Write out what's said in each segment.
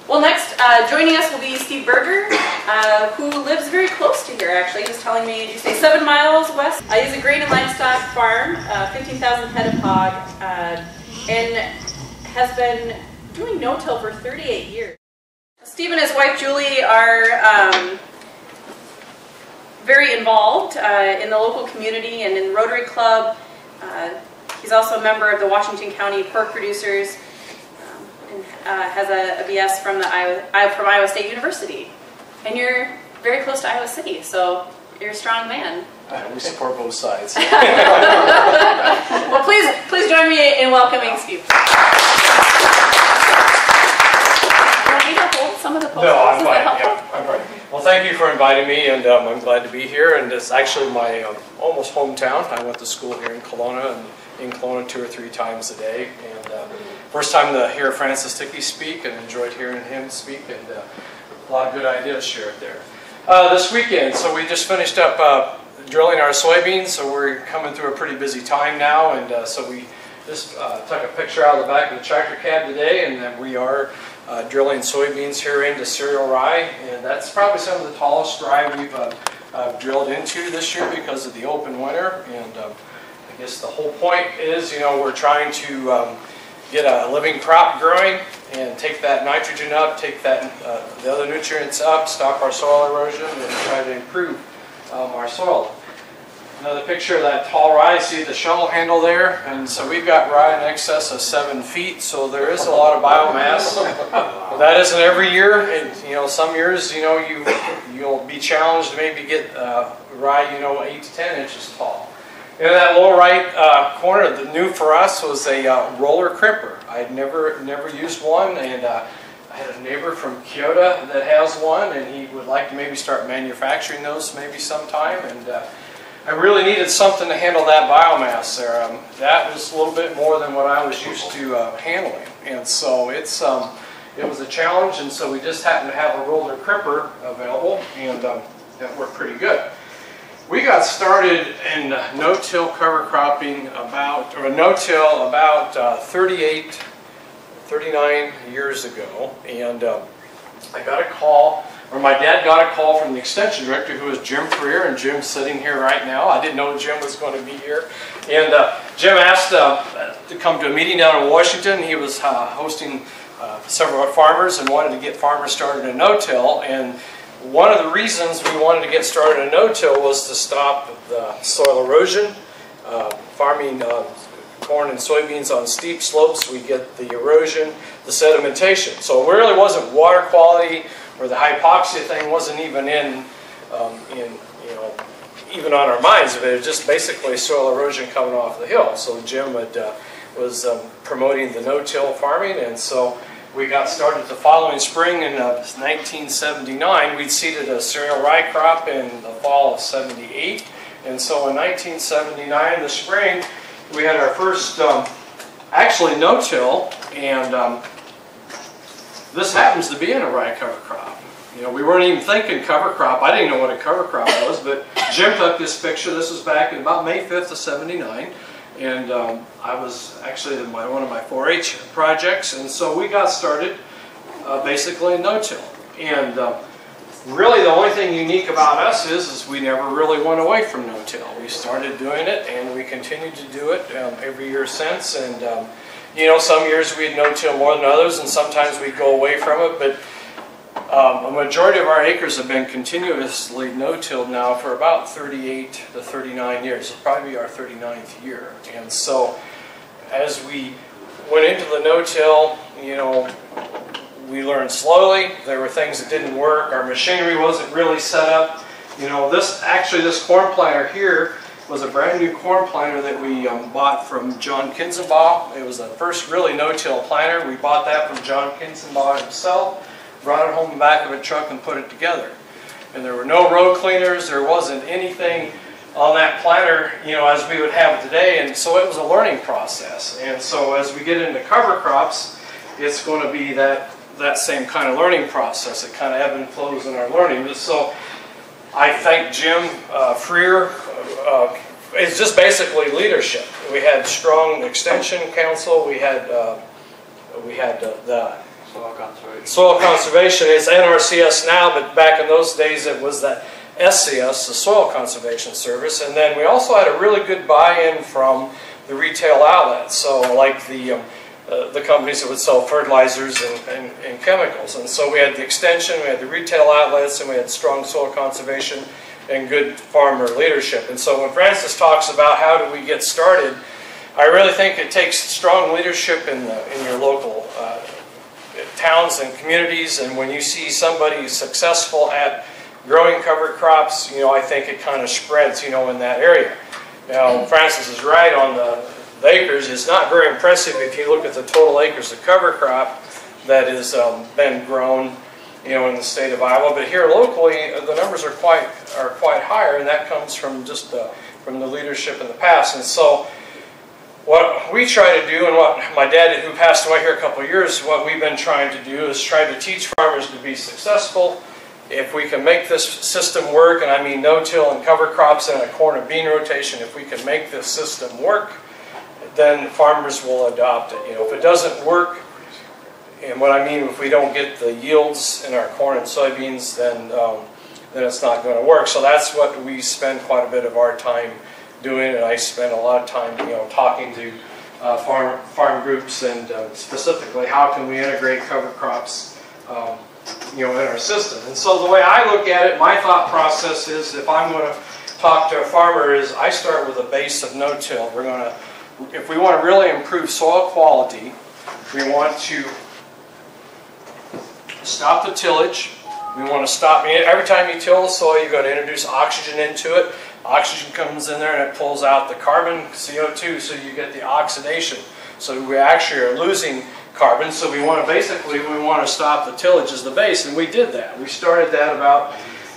Well, next, joining us will be Steve Berger, who lives very close to here, actually. He was telling me, did you say 7 miles west? He has a grain and livestock farm, 15,000 head of hog, and has been doing no-till for 38 years. Steve and his wife, Julie, are very involved in the local community and in the Rotary Club. He's also a member of the Washington County Pork Producers, and has a BS from Iowa State University. And you're very close to Iowa City, so you're a strong man. We support both sides. Well, please join me in welcoming Steve. Do you want me to hold some of the posters? No, I'm fine. Yeah, I'm fine. Well, thank you for inviting me, and I'm glad to be here. And it's actually my almost hometown. I went to school here in Kelowna, and in Kelowna 2 or 3 times a day. And first time to hear Francis Dickey speak, and enjoyed hearing him speak, and a lot of good ideas shared there. This weekend, so we just finished up drilling our soybeans, so we're coming through a pretty busy time now, and so we just took a picture out of the back of the tractor cab today, and then we are drilling soybeans here into cereal rye, and that's probably some of the tallest rye we've drilled into this year because of the open winter. And I guess the whole point is, you know, we're trying to get a living crop growing and take that nitrogen up, take that the other nutrients up, stop our soil erosion, and try to improve our soil. Another picture of that tall rye, see the shovel handle there, and so we've got rye in excess of 7 feet, so there is a lot of biomass. That isn't every year, and you know, some years, you know, you'll be challenged to maybe get rye, you know, 8 to 10 inches tall. In that lower right corner, the new for us was a roller crimper. I had never used one, and I had a neighbor from Kyoto that has one, and he would like to maybe start manufacturing those maybe sometime. And I really needed something to handle that biomass there. That was a little bit more than what I was used to handling, and so it was a challenge. And so we just happened to have a roller crimper available, and that worked pretty good. We got started in no-till cover cropping no-till about 39 years ago, and I got a call, or my dad got a call from the extension director, who was Jim Freer, and Jim's sitting here right now. I didn't know Jim was going to be here, and Jim asked to come to a meeting down in Washington. He was hosting several farmers and wanted to get farmers started in no-till, and one of the reasons we wanted to get started in no-till was to stop the soil erosion. Farming corn and soybeans on steep slopes, we get the erosion, the sedimentation. So it really wasn't water quality, or the hypoxia thing wasn't even even on our minds. It was just basically soil erosion coming off the hill. So Jim was promoting the no-till farming, and so we got started the following spring in 1979. We'd seeded a cereal rye crop in the fall of '78, and so in 1979, the spring, we had our first actually no-till, and this happens to be in a rye cover crop. You know, we weren't even thinking cover crop. I didn't know what a cover crop was, but Jim took this picture. This was back in about May 5th of '79. And I was actually in one of my 4-H projects, and so we got started basically in no-till. And really the only thing unique about us is we never really went away from no-till. We started doing it, and we continued to do it every year since. And you know, some years we'd no-till more than others, and sometimes we'd go away from it, but a majority of our acres have been continuously no-tilled now for about 38 to 39 years. It'll probably be our 39th year. And so as we went into the no-till, you know, we learned slowly. There were things that didn't work. Our machinery wasn't really set up. You know, this corn planter here was a brand new corn planter that we bought from John Kinzenbaugh. It was the first really no-till planter. We bought that from John Kinzenbaugh himself. Brought it home in the back of a truck and put it together. And there were no road cleaners, there wasn't anything on that planter, you know, as we would have today, and so it was a learning process. And so as we get into cover crops, it's going to be that same kind of learning process. It kind of ebbs and flows in our learning. So I thank Jim Freer. It's just basically leadership. We had strong extension council. We had the Soil conservation. Soil conservation. It's NRCS now, but back in those days it was the SCS, the Soil Conservation Service. And then we also had a really good buy-in from the retail outlets, so like the companies that would sell fertilizers and chemicals. And so we had the extension, we had the retail outlets, and we had strong soil conservation and good farmer leadership. And so when Francis talks about how do we get started, I really think it takes strong leadership in your local towns and communities. And when you see somebody successful at growing cover crops, I think it kind of spreads, in that area. Now, Francis is right on the acres. It's not very impressive if you look at the total acres of cover crop that has been grown, in the state of Iowa. But here locally, the numbers are quite higher, and that comes from just from the leadership in the past. And so, what we try to do, and what my dad, who passed away here a couple of years, what we've been trying to do is try to teach farmers to be successful. If we can make this system work, and I mean no-till and cover crops and a corn and bean rotation, if we can make this system work, then farmers will adopt it. If it doesn't work, and what I mean, if we don't get the yields in our corn and soybeans, then it's not going to work. So that's what we spend quite a bit of our time doing, and I spend a lot of time, talking to farm groups, and specifically how can we integrate cover crops, in our system. And so the way I look at it, my thought process is, if I'm going to talk to a farmer, is I start with a base of no-till. If we want to really improve soil quality, we want to stop the tillage. We want to stop, every time you till the soil, you've got to introduce oxygen into it. Oxygen comes in there and it pulls out the carbon, CO2, so you get the oxidation. So we actually are losing carbon. So we want to stop the tillage as the base, and we did that. We started that about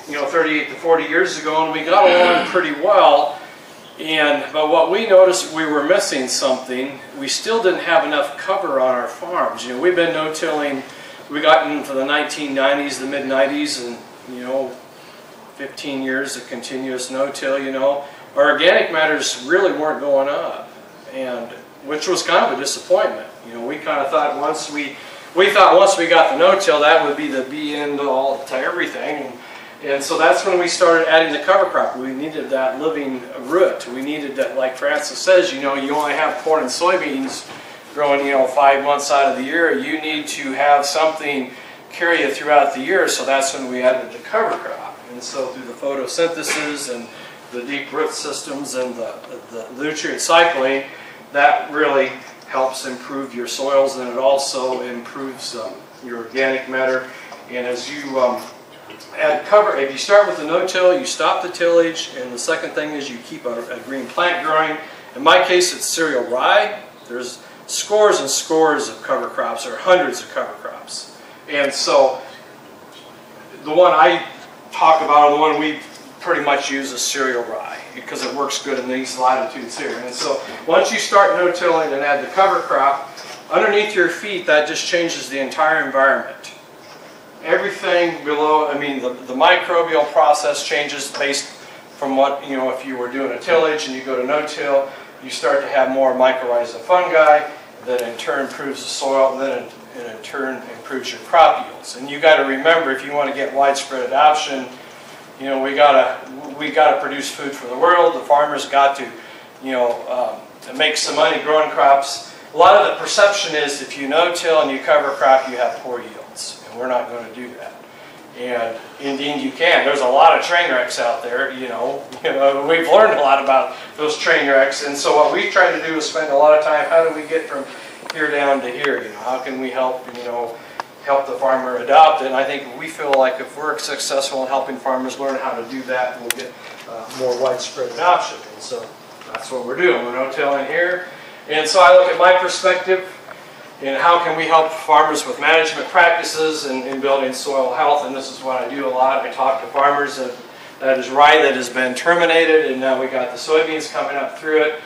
38 to 40 years ago, and we got along pretty well. But what we noticed, we were missing something. We still didn't have enough cover on our farms. We've been no-tilling. We got into the 1990s, the mid-90s, and 15 years of continuous no-till. Our organic matters really weren't going up, and which was kind of a disappointment. We kind of thought once we got the no-till, that would be the be-end-all to everything. And so that's when we started adding the cover crop. We needed that living root. We needed that, like Francis says, you only have corn and soybeans growing, 5 months out of the year. You need to have something carry you throughout the year. So that's when we added the cover crop. And so through the photosynthesis and the deep root systems and the nutrient cycling, that really helps improve your soils, and it also improves your organic matter. And as you add cover, if you start with the no-till, you stop the tillage, and the second thing is you keep a green plant growing. In my case, it's cereal rye. There's scores and scores of cover crops, or hundreds of cover crops. And so the one I talk about, or the one we pretty much use, is cereal rye, because it works good in these latitudes here. And so once you start no-tilling and add the cover crop, underneath your feet, that just changes the entire environment. Everything below, the microbial process changes based from what, if you were doing a tillage and you go to no-till, you start to have more mycorrhiza fungi that in turn improves the soil, and then in turn improves your crop yields. And you got to remember, if you want to get widespread adoption, we gotta produce food for the world. The farmers got to, to make some money growing crops. A lot of the perception is if you no-till and you cover crop, you have poor yields, and we're not going to do that. And indeed, you can. There's a lot of train wrecks out there. We've learned a lot about those train wrecks, and so what we try to do is spend a lot of time. How do we get from here down to here? How can we help? Help the farmer adopt it. And I think we feel like if we're successful in helping farmers learn how to do that, we'll get more widespread adoption. And so that's what we're doing. We're no-tilling here. And so I look at my perspective and how can we help farmers with management practices and in building soil health. And this is what I do a lot. I talk to farmers that is rye that has been terminated, and now we got the soybeans coming up through it.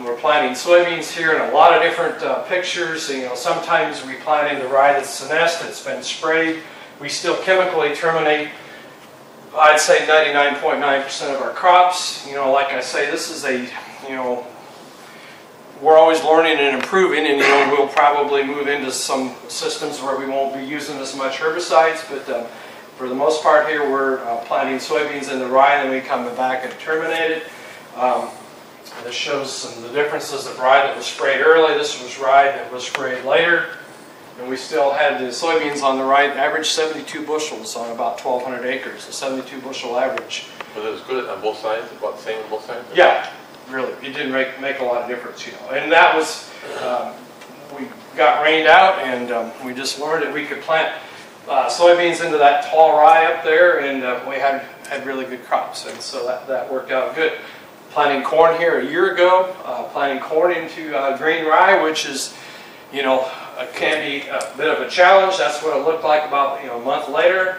We're planting soybeans here in a lot of different pictures. Sometimes we plant in the rye that's the nest that's been sprayed. We still chemically terminate, I'd say 99.9% of our crops. Like I say, this is we're always learning and improving, and we'll probably move into some systems where we won't be using as much herbicides, but for the most part here we're planting soybeans in the rye, and then we come back and terminate it. This shows some of the differences of rye that was sprayed early. This was rye that was sprayed later, and we still had the soybeans on the right, average 72 bushels on about 1,200 acres, a 72 bushel average. Was it as good on both sides, about the same on both sides? Yeah, really, it didn't make a lot of difference, And that was, we got rained out, and we just learned that we could plant soybeans into that tall rye up there, and we had really good crops, and so that worked out good. Planting corn here a year ago, planting corn into green rye, which is, can be a bit of a challenge. That's what it looked like about a month later.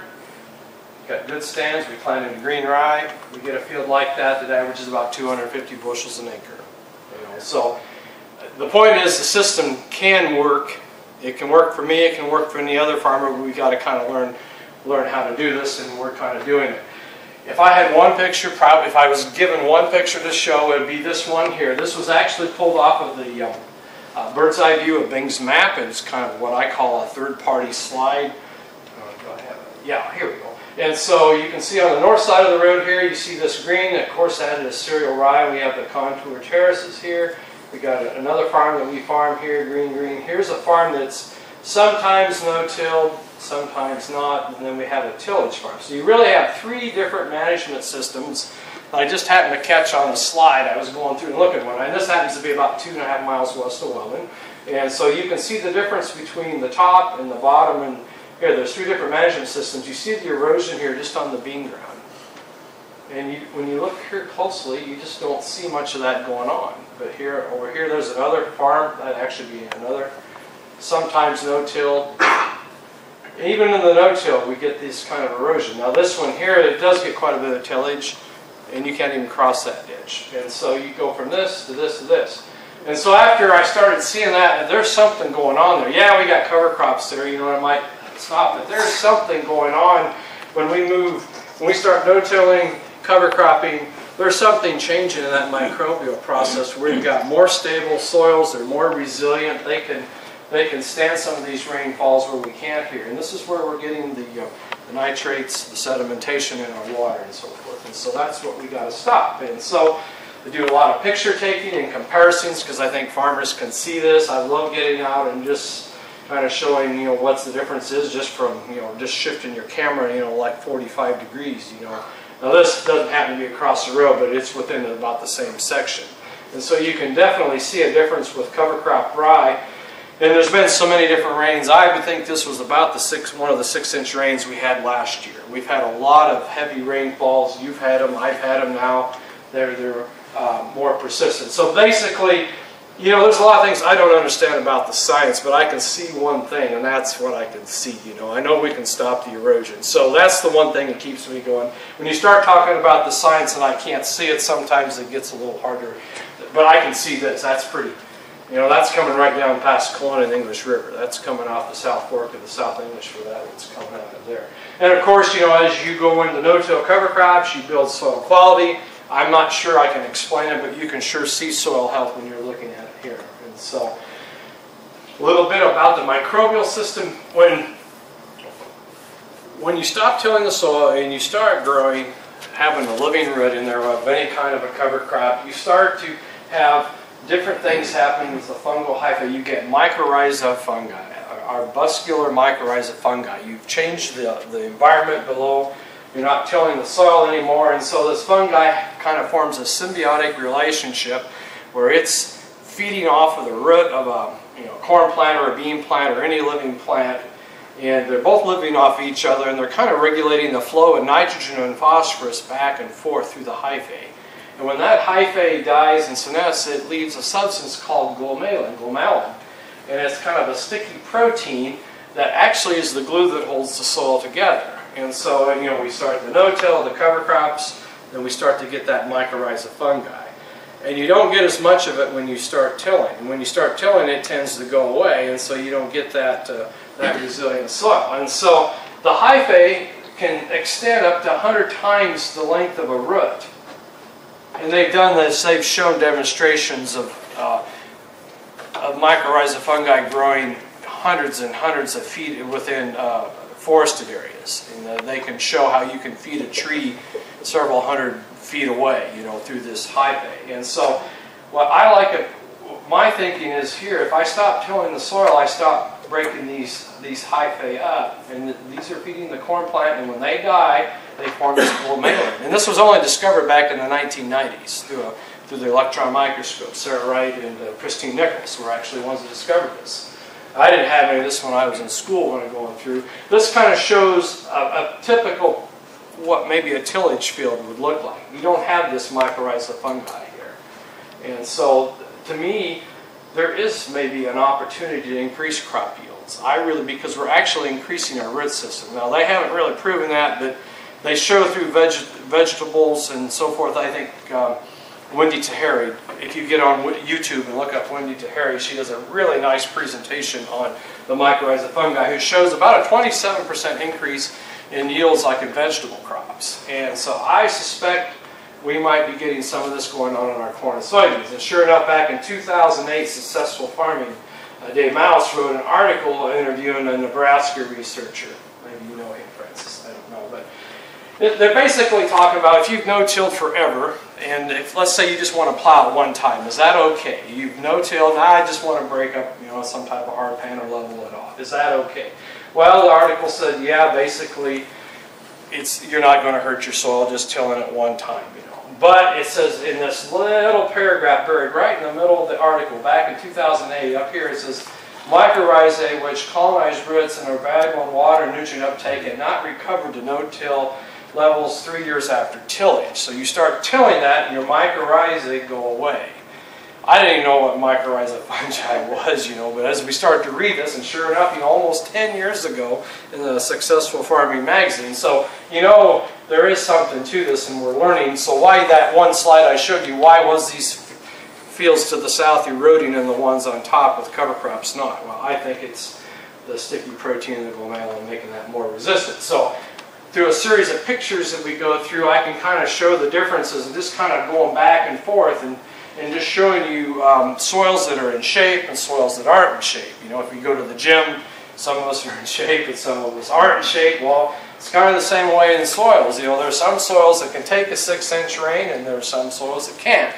Got good stands. We planted green rye. We get a field like that averages about 250 bushels an acre. So the point is, the system can work. It can work for me. It can work for any other farmer. But we got to kind of learn how to do this, and we're kind of doing it. If I had one picture, probably if I was given one picture to show, it would be this one here. This was actually pulled off of the bird's eye view of Bing's map, and it's kind of what I call a third-party slide. Do I have it? Yeah, here we go. And so you can see on the north side of the road here, you see this green. Of course, that is cereal rye. We have the contour terraces here. We got another farm that we farm here, green. Here's a farm that's sometimes no-tilled, sometimes not, and then we have a tillage farm. So you really have three different management systems. I just happened to catch on the slide. I was going through and looking at one, and this happens to be about 2.5 miles west of Wellman. And so you can see the difference between the top and the bottom, and here there's three different management systems. You see the erosion here just on the bean ground. And when you look here closely, you just don't see much of that going on. But over here, there's another farm. That'd actually be another, sometimes no-till. Even in the no-till, we get this kind of erosion. Now this one here, it does get quite a bit of tillage, and you can't even cross that ditch. And so you go from this to this to this. And so after I started seeing that, there's something going on there. Yeah, we got cover crops there, I might stop, but there's something going on when we start no-tilling, cover cropping. There's something changing in that microbial process where we've got more stable soils, they're more resilient, they can stand some of these rainfalls where we can't here. And this is where we're getting the nitrates, the sedimentation in our water and so forth. And so that's what we got to stop. And so we do a lot of picture taking and comparisons because I think farmers can see this. I love getting out and just kind of showing, what's the difference is just from, just shifting your camera, like 45 degrees, Now this doesn't happen to be across the road, but it's within about the same section. And so you can definitely see a difference with cover crop rye. And there's been so many different rains. I would think this was about one of the 6-inch rains we had last year. We've had a lot of heavy rainfalls. You've had them. I've had them now. They're more persistent. So basically, there's a lot of things I don't understand about the science, but I can see one thing, and that's what I can see. I know we can stop the erosion. So that's the one thing that keeps me going. When you start talking about the science and I can't see it, sometimes it gets a little harder. But I can see this. That's pretty. That's coming right down past Kelowna and English River. That's coming off the South Fork of the South English for that. It's coming out of there. And of course, as you go into no-till cover crops, you build soil quality. I'm not sure I can explain it, but you can sure see soil health when you're looking at it here. And so, a little bit about the microbial system. When you stop tilling the soil and you start growing, having a living root in there of any kind of a cover crop, you start to have different things happening with the fungal hyphae. You get mycorrhiza fungi, arbuscular mycorrhiza fungi. You've changed the environment below. You're not tilling the soil anymore, and so this fungi kind of forms a symbiotic relationship where it's feeding off of the root of a corn plant or a bean plant or any living plant, and they're both living off each other, and they're kind of regulating the flow of nitrogen and phosphorus back and forth through the hyphae. And when that hyphae dies and senesces, it leaves a substance called glomalin. And it's kind of a sticky protein that actually is the glue that holds the soil together. And so, we start the no-till, the cover crops, then we start to get that mycorrhiza fungi. And you don't get as much of it when you start tilling. And when you start tilling, it tends to go away, and so you don't get that resilient soil. And so the hyphae can extend up to 100 times the length of a root. And they've done this, they've shown demonstrations of of mycorrhiza fungi growing hundreds and hundreds of feet within forested areas. And they can show how you can feed a tree several hundred feet away, you know, through this hyphae. And so what I like, my thinking is here, if I stop tilling the soil, I stop breaking these hyphae up. And these are feeding the corn plant, and when they die, they form this glomalin. And this was only discovered back in the 1990s through the electron microscope. Sarah Wright and Christine Nichols were actually the ones that discovered this. I didn't have any of this when I was in school when I was going through. This kind of shows a typical, what maybe a tillage field would look like. You don't have this mycorrhiza fungi here. And so, to me, there is maybe an opportunity to increase crop yields. Because we're actually increasing our root system. Now, they haven't really proven that, but they show through vegetables and so forth. I think Wendy Taheri, if you get on YouTube and look up Wendy Taheri, she does a really nice presentation on the mycorrhiza fungi, who shows about a 27% increase in yields like in vegetable crops. And so I suspect we might be getting some of this going on in our corn and soybeans. And sure enough, back in 2008, Successful Farming, Dave Mouse wrote an article interviewing a Nebraska researcher. Maybe you know him, Francis, I don't know. But they're basically talking about if you've no-tilled forever, and if, let's say you just want to plow one time, is that okay? You've no-tilled, now I just want to break up, you know, some type of hard pan or level it off. Is that okay? Well, the article said, yeah, basically, you're not going to hurt your soil just tilling it one time, you know. But it says in this little paragraph buried right in the middle of the article, back in 2008, up here it says, mycorrhizae which colonize roots and are valuable in water and nutrient uptake and not recovered to no-till levels 3 years after tillage. So you start tilling that and your mycorrhizae go away. I didn't even know what mycorrhiza fungi was, you know, but as we start to read this, and sure enough, you know, almost 10 years ago in the Successful Farming magazine. So, you know, there is something to this and we're learning. So why that one slide I showed you, why was these fields to the south eroding and the ones on top with cover crops not? Well, I think it's the sticky protein in the glomalin making that more resistant. So through a series of pictures that we go through, I can kind of show the differences and just kind of going back and forth and just showing you soils that are in shape and soils that aren't in shape. You know, if you go to the gym, some of us are in shape and some of us aren't in shape. Well, it's kind of the same way in soils. You know, there are some soils that can take a 6-inch rain and there are some soils that can't.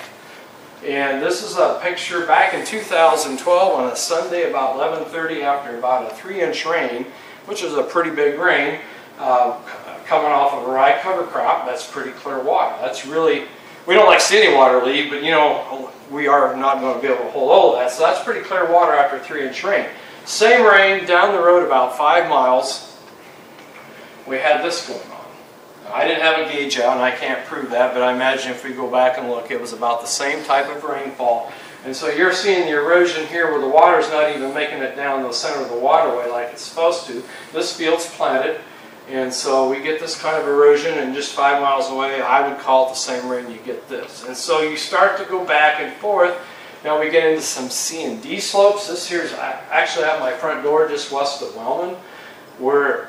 And this is a picture back in 2012 on a Sunday about 11:30 after about a 3-inch rain, which is a pretty big rain, coming off of a rye cover crop. That's pretty clear water. That's really, we don't like to see any water leave, but you know, we are not going to be able to hold all of that. So that's pretty clear water after a 3-inch rain. Same rain down the road about 5 miles, we had this going on. Now, I didn't have a gauge out and I can't prove that, but I imagine if we go back and look, it was about the same type of rainfall. And so you're seeing the erosion here where the water's not even making it down the center of the waterway like it's supposed to. This field's planted. And so we get this kind of erosion, and just 5 miles away, I would call it the same rain, you get this. And so you start to go back and forth. Now we get into some C and D slopes. This here's actually at my front door just west of Wellman. We're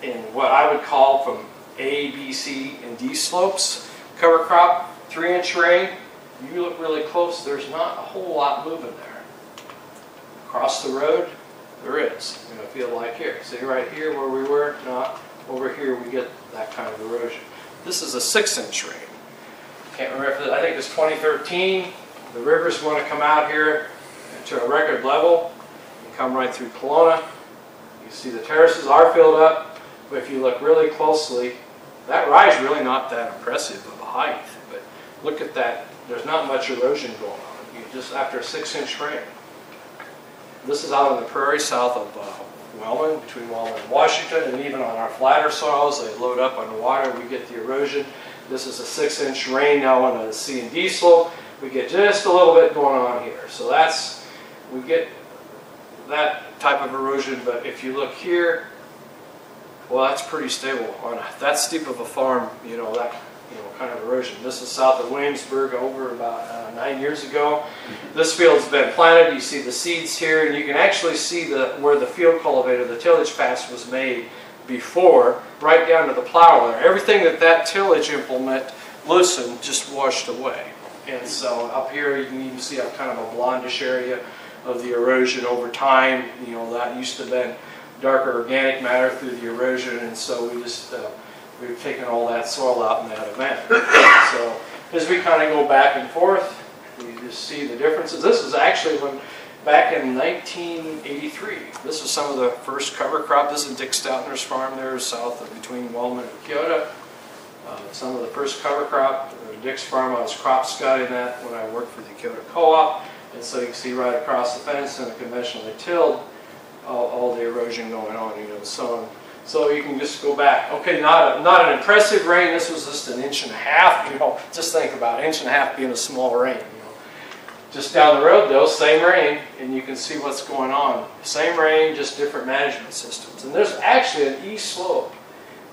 in what I would call from A, B, C, and D slopes. Cover crop, 3-inch rain. You look really close, there's not a whole lot moving there. Across the road, there is, in a field like here. See right here where we were, not over here we get that kind of erosion. This is a 6-inch rain. Can't remember if I think it's 2013. The river's going to come out here to a record level and come right through Kelowna. You see the terraces are filled up, but if you look really closely, that rise is really not that impressive of a height. But look at that. There's not much erosion going on. Just after a 6-inch rain. This is out on the prairie south of Wellman, between Wellman and Washington, and even on our flatter soils, they load up on the water, we get the erosion. This is a 6-inch rain now on a C and D slope. We get just a little bit going on here. So that's, we get that type of erosion, but if you look here, well, that's pretty stable. On that steep of a farm, you know, that kind of erosion. This is south of Williamsburg over about 9 years ago. This field's been planted. You see the seeds here, and you can actually see where the field cultivator, the tillage pass was made before, right down to the plow there. Everything that tillage implement loosened just washed away. And so up here you can even see a kind of a blondish area of the erosion over time. You know, that used to have been darker organic matter through the erosion, and so we just we've taken all that soil out in that event. So as we kind of go back and forth, you just see the differences. This is actually when back in 1983. This was some of the first cover crop. This is Dick Stoutner's farm there south of between Wellman and Keota. Some of the first cover crop. Dick's farm, I was crop scouting that when I worked for the Keota Co-op. And so you can see right across the fence in a conventionally tilled, all the erosion going on, you know, so you can just go back. Okay, not an impressive rain. This was just 1.5 inches, you know. Just think about 1.5 inches being a small rain, you know. Just down the road though, same rain, and you can see what's going on. Same rain, just different management systems. And there's actually an east slope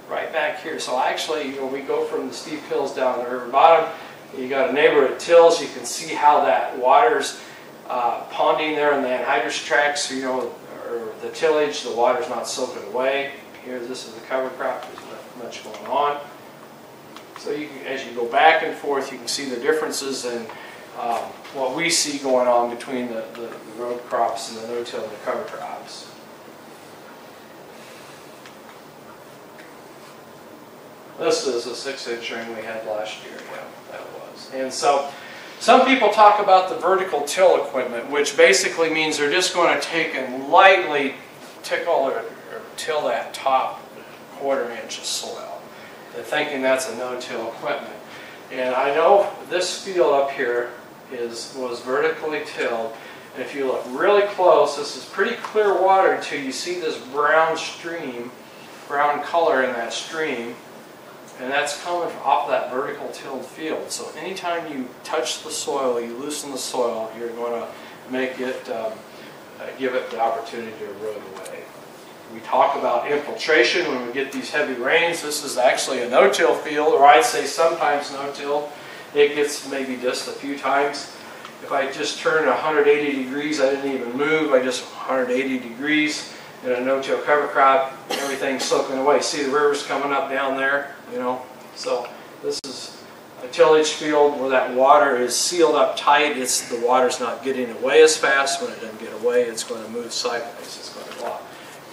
right back here. So actually, you know, we go from the steep hills down the river bottom. You got a neighbor that tills. You can see how that water's ponding there in the anhydrous tracts, you know, or the tillage. The water's not soaking away. Here, this is the cover crop. There's not much going on. So you can, as you go back and forth, you can see the differences in what we see going on between the row crops and the no-till and the cover crops. This is a 6-inch rain we had last year. Yeah, that was. And so some people talk about the vertical till equipment, which basically means they're just going to take and lightly tickle or till that top 1/4 inch of soil. They're thinking that's a no-till equipment. And I know this field up here was vertically tilled. And if you look really close, this is pretty clear water until you see this brown stream, brown color in that stream. And that's coming off that vertical tilled field. So anytime you touch the soil, you loosen the soil, you're going to make it, give it the opportunity to erode away. We talk about infiltration when we get these heavy rains. This is actually a no-till field, or I'd say sometimes no-till. It gets maybe just a few times. If I just turn 180 degrees, I didn't even move, I just 180 degrees. In a no-till cover crop, everything's soaking away. See the river's coming up down there, you know. So this is a tillage field where that water is sealed up tight. The water's not getting away as fast. When it doesn't get away, it's going to move sideways. It's going to go up.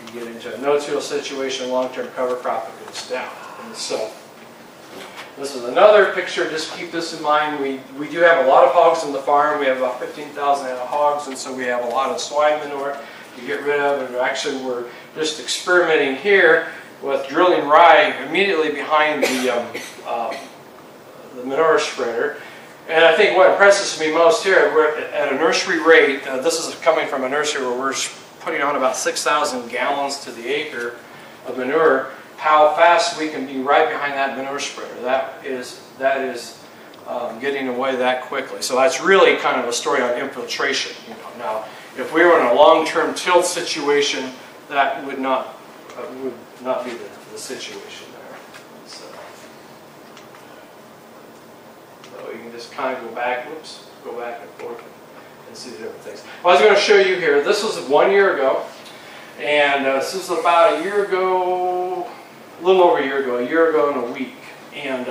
You get into a no-till situation, long-term cover crop, it goes down. And so this is another picture. Just keep this in mind. We do have a lot of hogs on the farm. We have about 15,000 head of hogs, and so we have a lot of swine manure to get rid of. And actually, we're just experimenting here with drilling rye immediately behind the manure spreader. And I think what impresses me most here, we're at a nursery rate. This is coming from a nursery where we're putting on about 6,000 gallons to the acre of manure. How fast we can be right behind that manure spreader. That is getting away that quickly. So that's really kind of a story on infiltration. You know, now, if we were in a long-term tilt situation, that would not be the situation there. So you can just kind of go back. Whoops, go back and forth and see the different things. Well, I was going to show you here. This was 1 year ago, and this is about a year ago. A little over a year ago and a week. And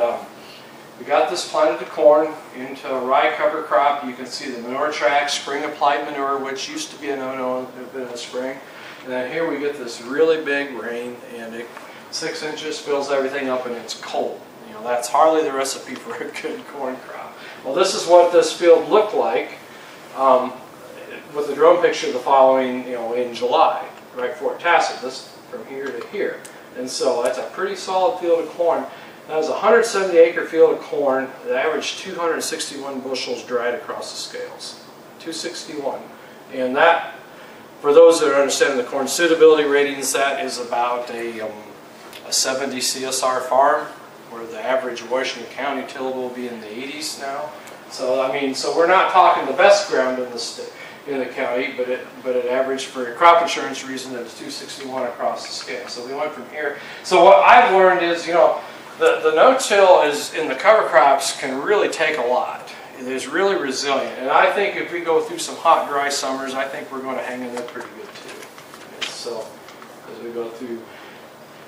we got this planted to corn into a rye cover crop. You can see the manure tracks, spring applied manure, which used to be a no-no in the spring. And then here we get this really big rain, and 6 inches fills everything up, and it's cold. You know, that's hardly the recipe for a good corn crop. Well, this is what this field looked like with the drone picture the following, you know, in July, right before it tasseled. This from here to here. And so that's a pretty solid field of corn. That was a 170 acre field of corn that averaged 261 bushels dried across the scales. 261. And that, for those that are understanding the corn suitability ratings, that is about a 70 CSR farm, where the average Washington County tillable will be in the 80s now. So I mean, so we're not talking the best ground in the state, in the county, but it averaged for a crop insurance reason it's 261 across the scale. So we went from here. So what I've learned is, you know, the no-till is in the cover crops can really take a lot. It is really resilient, and I think if we go through some hot, dry summers, I think we're going to hang in there pretty good too. And so as we go through,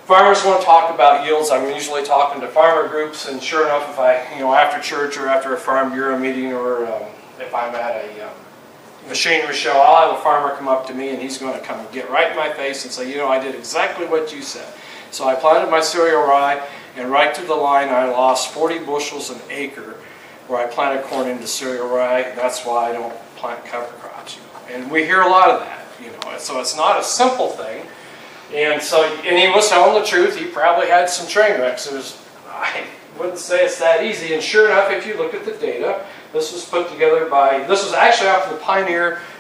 farmers want to talk about yields. I'm usually talking to farmer groups, and sure enough, if I, you know, after church or after a farm bureau meeting, or if I'm at machinery show, I'll have a farmer come up to me and he's going to come and get right in my face and say, you know, I did exactly what you said. So I planted my cereal rye, and right to the line I lost 40 bushels an acre where I planted corn into cereal rye. That's why I don't plant cover crops. You know? And we hear a lot of that, you know. So it's not a simple thing. And so, and he was telling the truth. He probably had some train wrecks. I wouldn't say it's that easy. And sure enough, if you look at the data, this was put together by, this was actually off the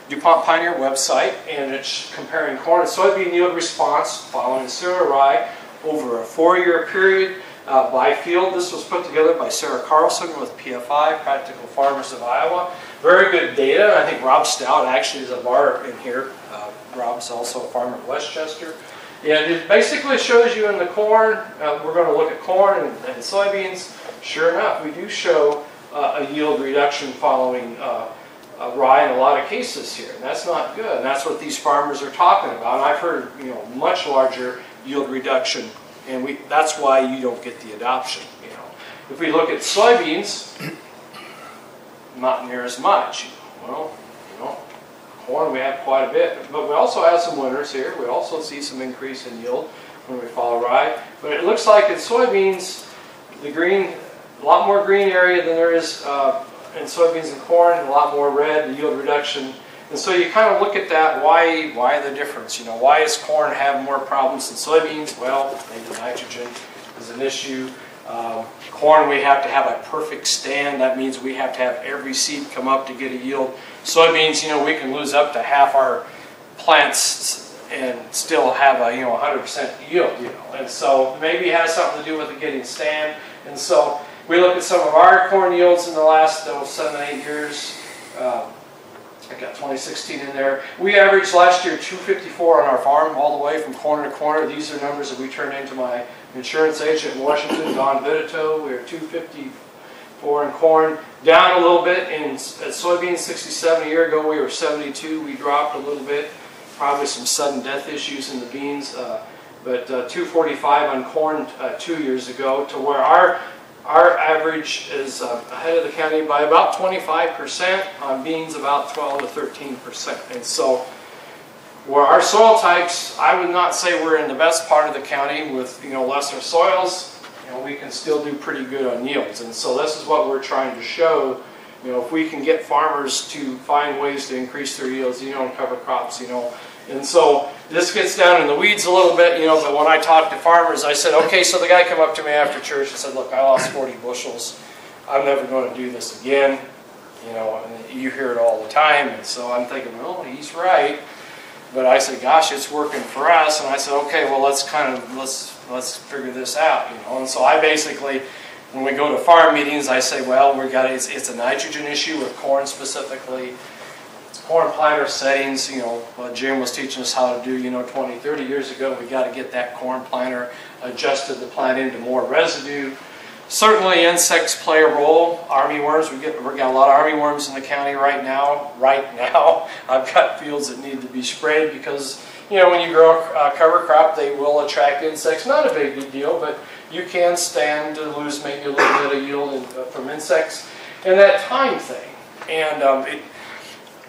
DuPont Pioneer website, and it's comparing corn and soybean yield response following cereal rye over a 4-year period by field. This was put together by Sarah Carlson with PFI, Practical Farmers of Iowa. Very good data. I think Rob Stout actually is a bar in here. Rob's also a farmer at Westchester. And it basically shows you in the corn, we're going to look at corn and soybeans. Sure enough, we do show a yield reduction following rye in a lot of cases here. And that's not good. And that's what these farmers are talking about. And I've heard, you know, much larger yield reduction, and that's why you don't get the adoption. You know, if we look at soybeans, not near as much. Well, you know, corn we have quite a bit, but we also have some winners here. We also see some increase in yield when we follow rye. But it looks like in soybeans, the green, a lot more green area than there is in soybeans and corn, a lot more red, the yield reduction. And so you kind of look at that, why the difference? You know, why does corn have more problems than soybeans? Well, maybe nitrogen is an issue. Corn, we have to have a perfect stand. That means we have to have every seed come up to get a yield. Soybeans, you know, we can lose up to half our plants and still have a, you know, 100% yield, you know. And so maybe it has something to do with it getting stand. And so we look at some of our corn yields in the last 7 to 8 years. I got 2016 in there. We averaged last year 254 on our farm all the way from corner to corner. These are numbers that we turned into my insurance agent in Washington, Don Vitito. We were 254 in corn, down a little bit in soybeans. 67 a year ago, we were 72. We dropped a little bit, probably some sudden death issues in the beans, but 245 on corn 2 years ago, to where our average is ahead of the county by about 25%, on beans about 12 to 13%. And so where our soil types, I would not say we're in the best part of the county with, you know, lesser soils, you know, we can still do pretty good on yields. And so this is what we're trying to show. You know, if we can get farmers to find ways to increase their yields, you know, and cover crops, you know. And so this gets down in the weeds a little bit, you know, but when I talk to farmers, I said, okay, so the guy came up to me after church and said, look, I lost 40 bushels. I'm never going to do this again. You know, and you hear it all the time. And so I'm thinking, well, he's right. But I said, gosh, it's working for us. And I said, okay, well, let's figure this out, you know. And so I basically, when we go to farm meetings, I say, well, it's a nitrogen issue with corn specifically. Corn planter settings, you know, Jim was teaching us how to do, you know, 20, 30 years ago. We got to get that corn planter adjusted to plant into more residue. Certainly insects play a role. Armyworms, we got a lot of armyworms in the county right now. I've got fields that need to be sprayed because, you know, when you grow a cover crop, they will attract insects. Not a big deal, but you can stand to lose maybe a little bit of yield from insects. And that time thing. And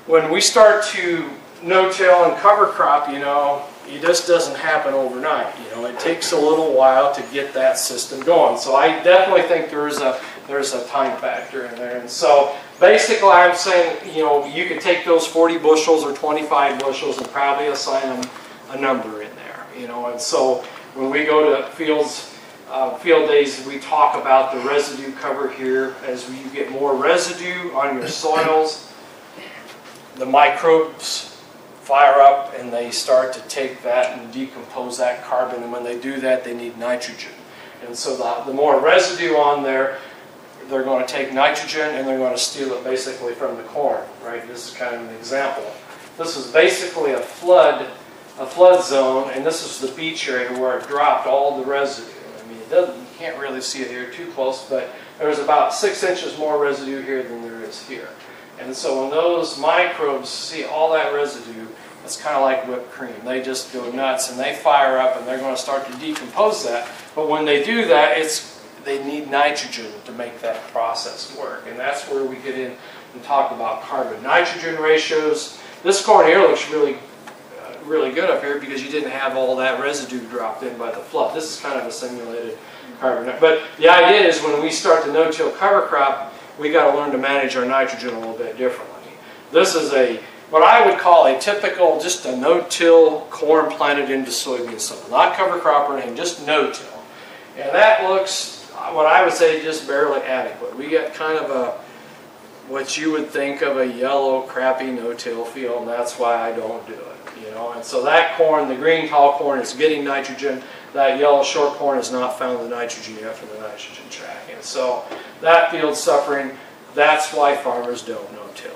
when we start to no-till and cover crop, you know, it just doesn't happen overnight. You know, it takes a little while to get that system going. So I definitely think there's a time factor in there. And so basically I'm saying, you know, you could take those 40 bushels or 25 bushels and probably assign them a number in there. You know, and so when we go to field days, we talk about the residue cover here. As you get more residue on your soils, the microbes fire up and they start to take that and decompose that carbon, and when they do that, they need nitrogen. And so the more residue on there, they're going to take nitrogen and they're going to steal it basically from the corn, right? This is kind of an example. This is basically a flood zone, and this is the beach area where it dropped all the residue. I mean, you can't really see it here too close, but there's about 6 inches more residue here than there is here. And so when those microbes see all that residue, it's kind of like whipped cream. They just go nuts and they fire up and they're going to start to decompose that. But when they do that, they need nitrogen to make that process work. And that's where we get into and talk about carbon-nitrogen ratios. This corn here looks really good up here because you didn't have all that residue dropped in by the flood. This is kind of a simulated carbon. But the idea is when we start the no-till cover crop, we got to learn to manage our nitrogen a little bit differently. This is what I would call a typical, just a no-till corn planted into soybean soil. Not cover crop or anything, just no-till. And that looks, what I would say, just barely adequate. We get kind of what you would think of a yellow, crappy no-till field, and that's why I don't do it. And so that corn, the green tall corn, is getting nitrogen. That yellow short corn has not found the nitrogen yet for the nitrogen track. And so that field's suffering. That's why farmers don't no-till.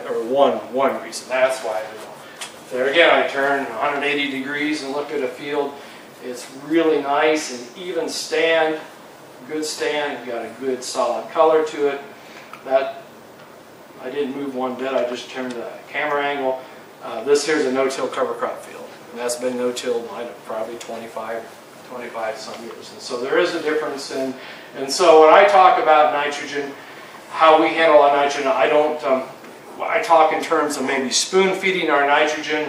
Or one reason. That's why I don't. There again, I turn 180 degrees and look at a field. It's really nice and even stand. Good stand. Got a good solid color to it. I didn't move one bit. I just turned the camera angle. This here's a no-till cover crop field, and that's been no-till probably 25 some years. And so there is a difference. And so when I talk about nitrogen, how we handle our nitrogen, I talk in terms of maybe spoon feeding our nitrogen.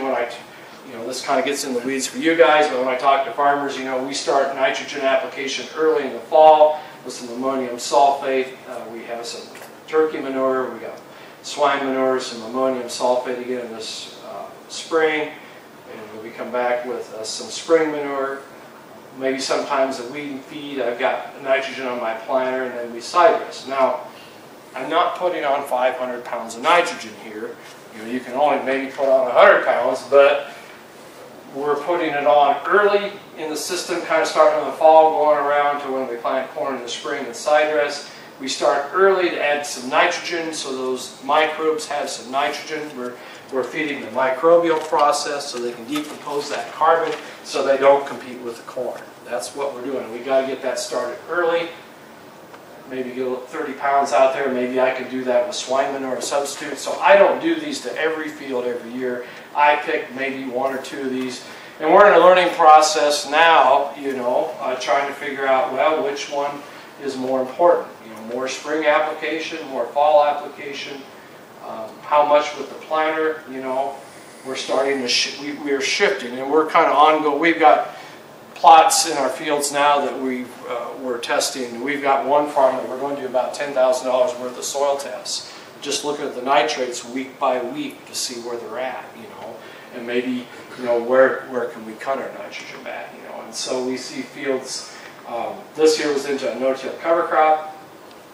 This kind of gets in the weeds for you guys, but when I talk to farmers, we start nitrogen application early in the fall with some ammonium sulfate. We have some turkey manure. We got swine manure, some ammonium sulfate again in this spring, and we come back with some spring manure, maybe sometimes a weed and feed. I've got nitrogen on my planter, and then we side dress. Now, I'm not putting on 500 pounds of nitrogen here. You can only maybe put on 100 pounds, but we're putting it on early in the system, kind of starting in the fall, going around to when we plant corn in the spring and side dress. We start early to add some nitrogen so those microbes have some nitrogen. We're feeding the microbial process so they can decompose that carbon so they don't compete with the corn. That's what we're doing. We got to get that started early. Maybe get 30 pounds out there. Maybe I could do that with swine manure or substitute. So I don't do these to every field every year. I pick maybe one or two of these. And we're in a learning process now, trying to figure out, well, which one is more important. More spring application, more fall application. How much with the planter, we're starting to, we're shifting, and we're kind of ongoing. We've got plots in our fields now that we're testing. We've got one farm that we're going to do about $10,000 worth of soil tests. Just looking at the nitrates week by week to see where they're at, and maybe, where can we cut our nitrogen back, And so we see fields, this year was into a no-till cover crop.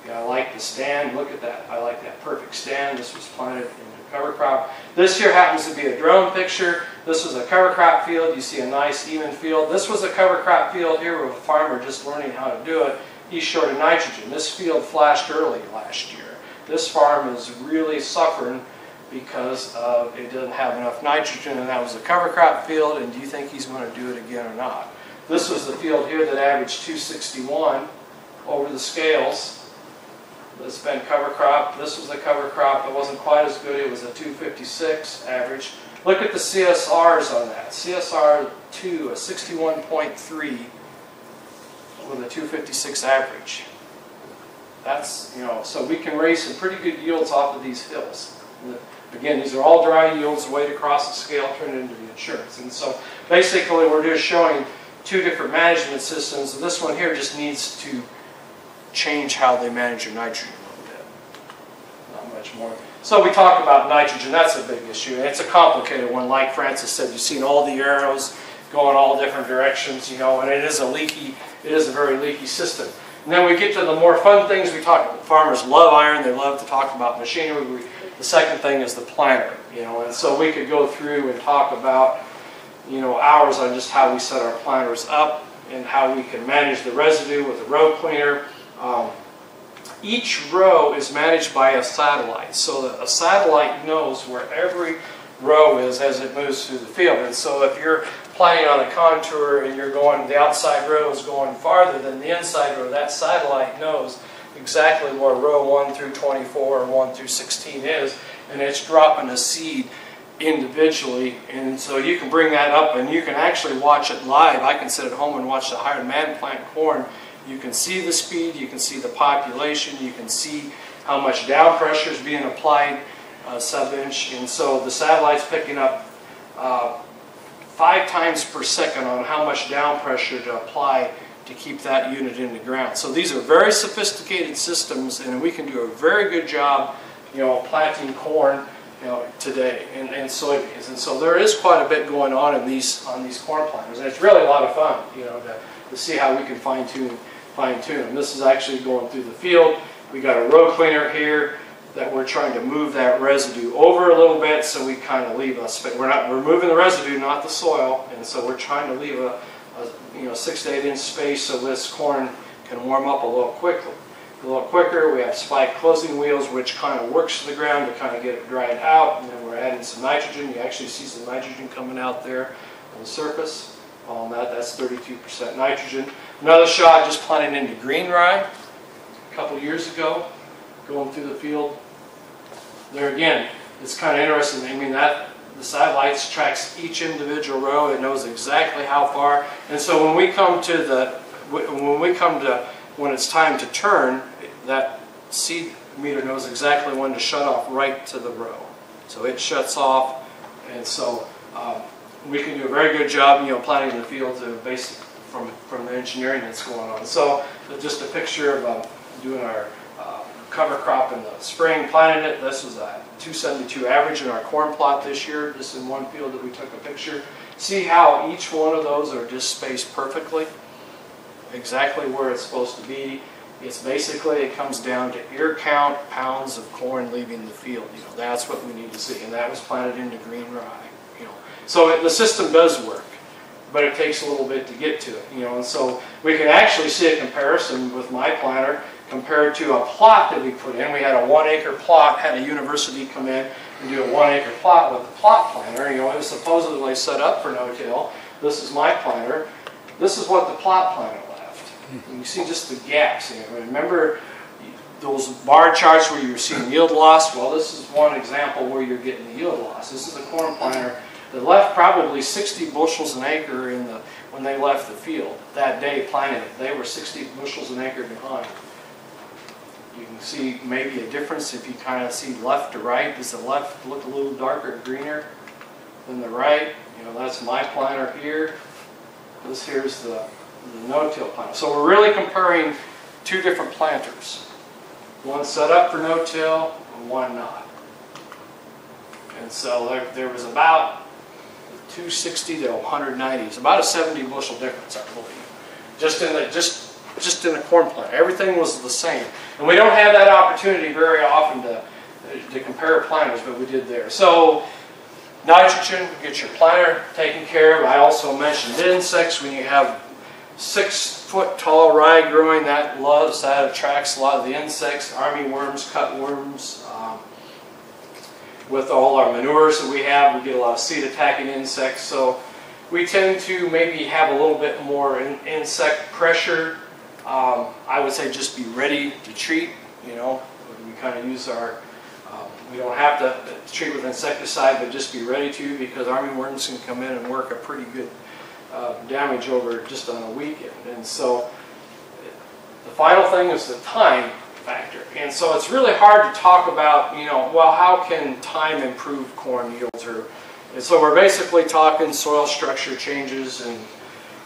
I like the stand. Look at that. I like that perfect stand. This was planted in a cover crop. This here happens to be a drone picture. This was a cover crop field. You see a nice even field. This was a cover crop field here with a farmer just learning how to do it. He's short of nitrogen. This field flashed early last year. This farm is really suffering because it doesn't have enough nitrogen, and that was a cover crop field. And do you think he's going to do it again or not? This was the field here that averaged 261 over the scales. This has been cover crop. This was a cover crop. It wasn't quite as good. It was a 256 average. Look at the CSRs on that. CSR 2, a 61.3 with a 256 average. That's, so we can raise some pretty good yields off of these hills. Again, these are all dry yields, weighed across the scale, turned into the insurance. And so basically we're just showing two different management systems. And this one here just needs to change how they manage your nitrogen a little bit. Not much more. So we talk about nitrogen. That's a big issue. And it's a complicated one. Like Francis said, you've seen all the arrows going all different directions, and it is a very leaky system. And then we get to the more fun things. We talk about farmers love iron. They love to talk about machinery. The second thing is the planter, and so we could go through and talk about, hours on just how we set our planters up and how we can manage the residue with a row cleaner. Each row is managed by a satellite, so that a satellite knows where every row is as it moves through the field. And so if you're planting on a contour and the outside row is going farther than the inside row, that satellite knows exactly where row 1 through 24 or 1 through 16 is, and it's dropping a seed individually. And so you can bring that up and you can actually watch it live. I can sit at home and watch the hired man plant corn. You can see the speed, you can see the population, you can see how much down pressure is being applied sub-inch, and so the satellite's picking up 5 times per second on how much down pressure to apply to keep that unit in the ground. So these are very sophisticated systems, and we can do a very good job, planting corn, today, and soybeans. And so there is quite a bit going on in these corn planters, and it's really a lot of fun, to see how we can fine tune them. This is actually going through the field. We got a row cleaner here that we're trying to move that residue over a little bit, so we kind of leave us. We're moving the residue, not the soil, and so we're trying to leave a 6 to 8 inch space so this corn can warm up a little quicker. We have spike closing wheels, which kind of works the ground to kind of get it dried out, and then we're adding some nitrogen. You actually see some nitrogen coming out there on the surface. On that's 32% nitrogen. Another shot just planted into green rye a couple years ago, going through the field. There again, it's kind of interesting. I mean, the satellites tracks each individual row. It knows exactly how far. And so when we come to when it's time to turn, that seed meter knows exactly when to shut off right to the row. So it shuts off, and so we can do a very good job, planting the field from the engineering that's going on. So just a picture of doing our cover crop in the spring, planted it. This was a 272 average in our corn plot this year. This is in one field that we took a picture. See how each one of those are just spaced perfectly, exactly where it's supposed to be. It's basically, it comes down to ear count, pounds of corn leaving the field. That's what we need to see, and that was planted into green rye. So the system does work, but it takes a little bit to get to it. And so we can actually see a comparison with my planter compared to a plot that we put in. We had a 1 acre plot, had a university come in and do a 1 acre plot with a plot planter. It was supposedly set up for no-till. This is my planter. This is what the plot planter left. And you see just the gaps. Remember those bar charts where you were seeing yield loss? Well, this is one example where you're getting the yield loss. This is a corn planter that left probably 60 bushels an acre when they left the field. That day planted it, they were 60 bushels an acre behind. You can see maybe a difference if you kind of see left to right. Does the left look a little darker, greener than the right? That's my planter here. This here's the no-till planter. So we're really comparing 2 different planters. One set up for no-till and one not. And so there was about 260 to 190. It's about a 70 bushel difference, I believe. Just in the corn planter. Everything was the same. And we don't have that opportunity very often to compare planters, but we did there. So nitrogen, get your planter taken care of. I also mentioned insects. When you have 6 foot tall rye growing, that attracts a lot of the insects, army worms, cutworms. With all our manures that we have, we get a lot of seed attacking insects. So we tend to maybe have a little bit more insect pressure. I would say just be ready to treat. We kind of use we don't have to treat with insecticide, but just be ready to, because armyworms can come in and work a pretty good damage over just on a weekend. And so the final thing is the time factor. And so it's really hard to talk about, well, how can time improve corn yields? And so we're basically talking soil structure changes,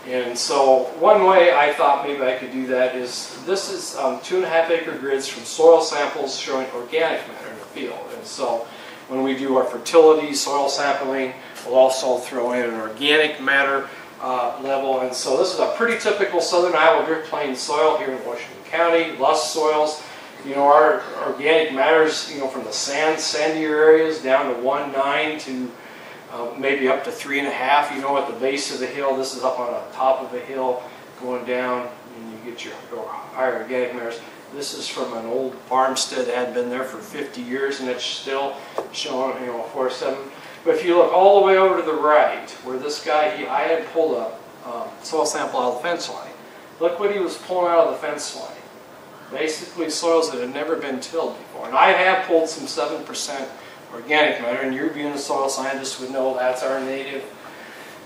and so one way I thought maybe I could do that is, this is 2.5 acre grids from soil samples showing organic matter in the field. And so when we do our fertility soil sampling, we'll also throw in an organic matter level. And so this is a pretty typical southern Iowa drift plain soil here in Washington County, loess soils. Our organic matters, from the sandier areas down to 1.9 to maybe up to 3.5. At the base of the hill, this is up on the top of the hill, going down, and you get your higher organic matters. This is from an old farmstead that had been there for 50 years, and it's still showing, 4.7. But if you look all the way over to the right, where this guy, I had pulled a soil sample out of the fence line. Look what he was pulling out of the fence line. Basically soils that had never been tilled before. And I have pulled some 7% organic matter, and you being a soil scientist would know that's our native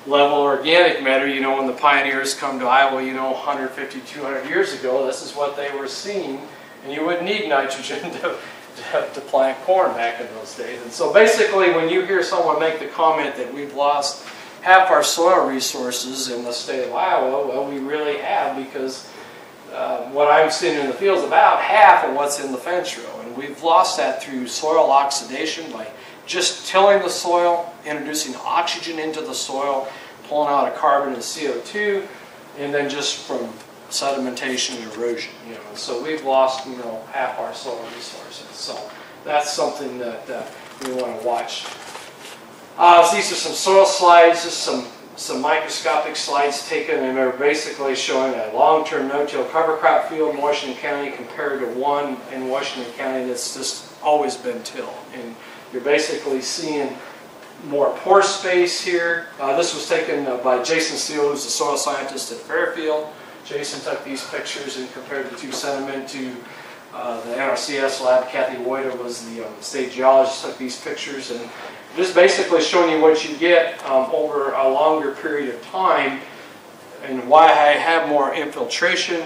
level organic matter. When the pioneers come to Iowa, 150, 200 years ago, this is what they were seeing and you wouldn't need nitrogen to plant corn back in those days. And so basically, when you hear someone make the comment that we've lost half our soil resources in the state of Iowa, well, we really have, because what I'm seeing in the field is about half of what's in the fence row. And we've lost that through soil oxidation by just tilling the soil, introducing oxygen into the soil, pulling out of carbon and CO2, and then just from sedimentation and erosion. So we've lost half our soil resources. So that's something that we want to watch. So these are some soil slides, just some microscopic slides taken, and they're basically showing a long-term no-till cover crop field in Washington County compared to one in Washington County that's just always been tilled. And you're basically seeing more pore space here. This was taken by Jason Steele, who's a soil scientist at Fairfield. Jason took these pictures and compared the two sediment to the NRCS lab. Kathy Woida was the state geologist, took these pictures, and just basically showing you what you get over a longer period of time, and why I have more infiltration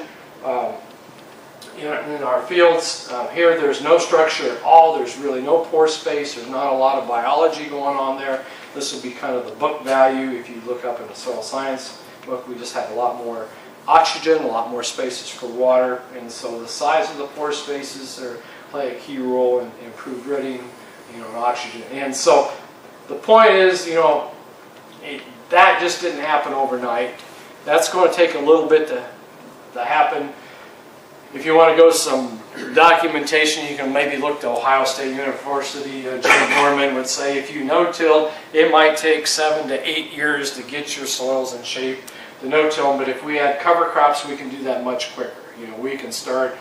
in our fields. Here there's no structure at all, there's really no pore space, there's not a lot of biology going on there. This would be kind of the book value if you look up in the soil science book. We just have a lot more oxygen, a lot more spaces for water, and so the size of the pore spaces play a key role in improved rooting, and oxygen. And so the point is, that just didn't happen overnight. That's going to take a little bit to happen. If you want to go to some documentation, you can maybe look to Ohio State University. Jim Norman would say if you no-till, it might take 7 to 8 years to get your soils in shape to no-till, but if we add cover crops, we can do that much quicker. We can start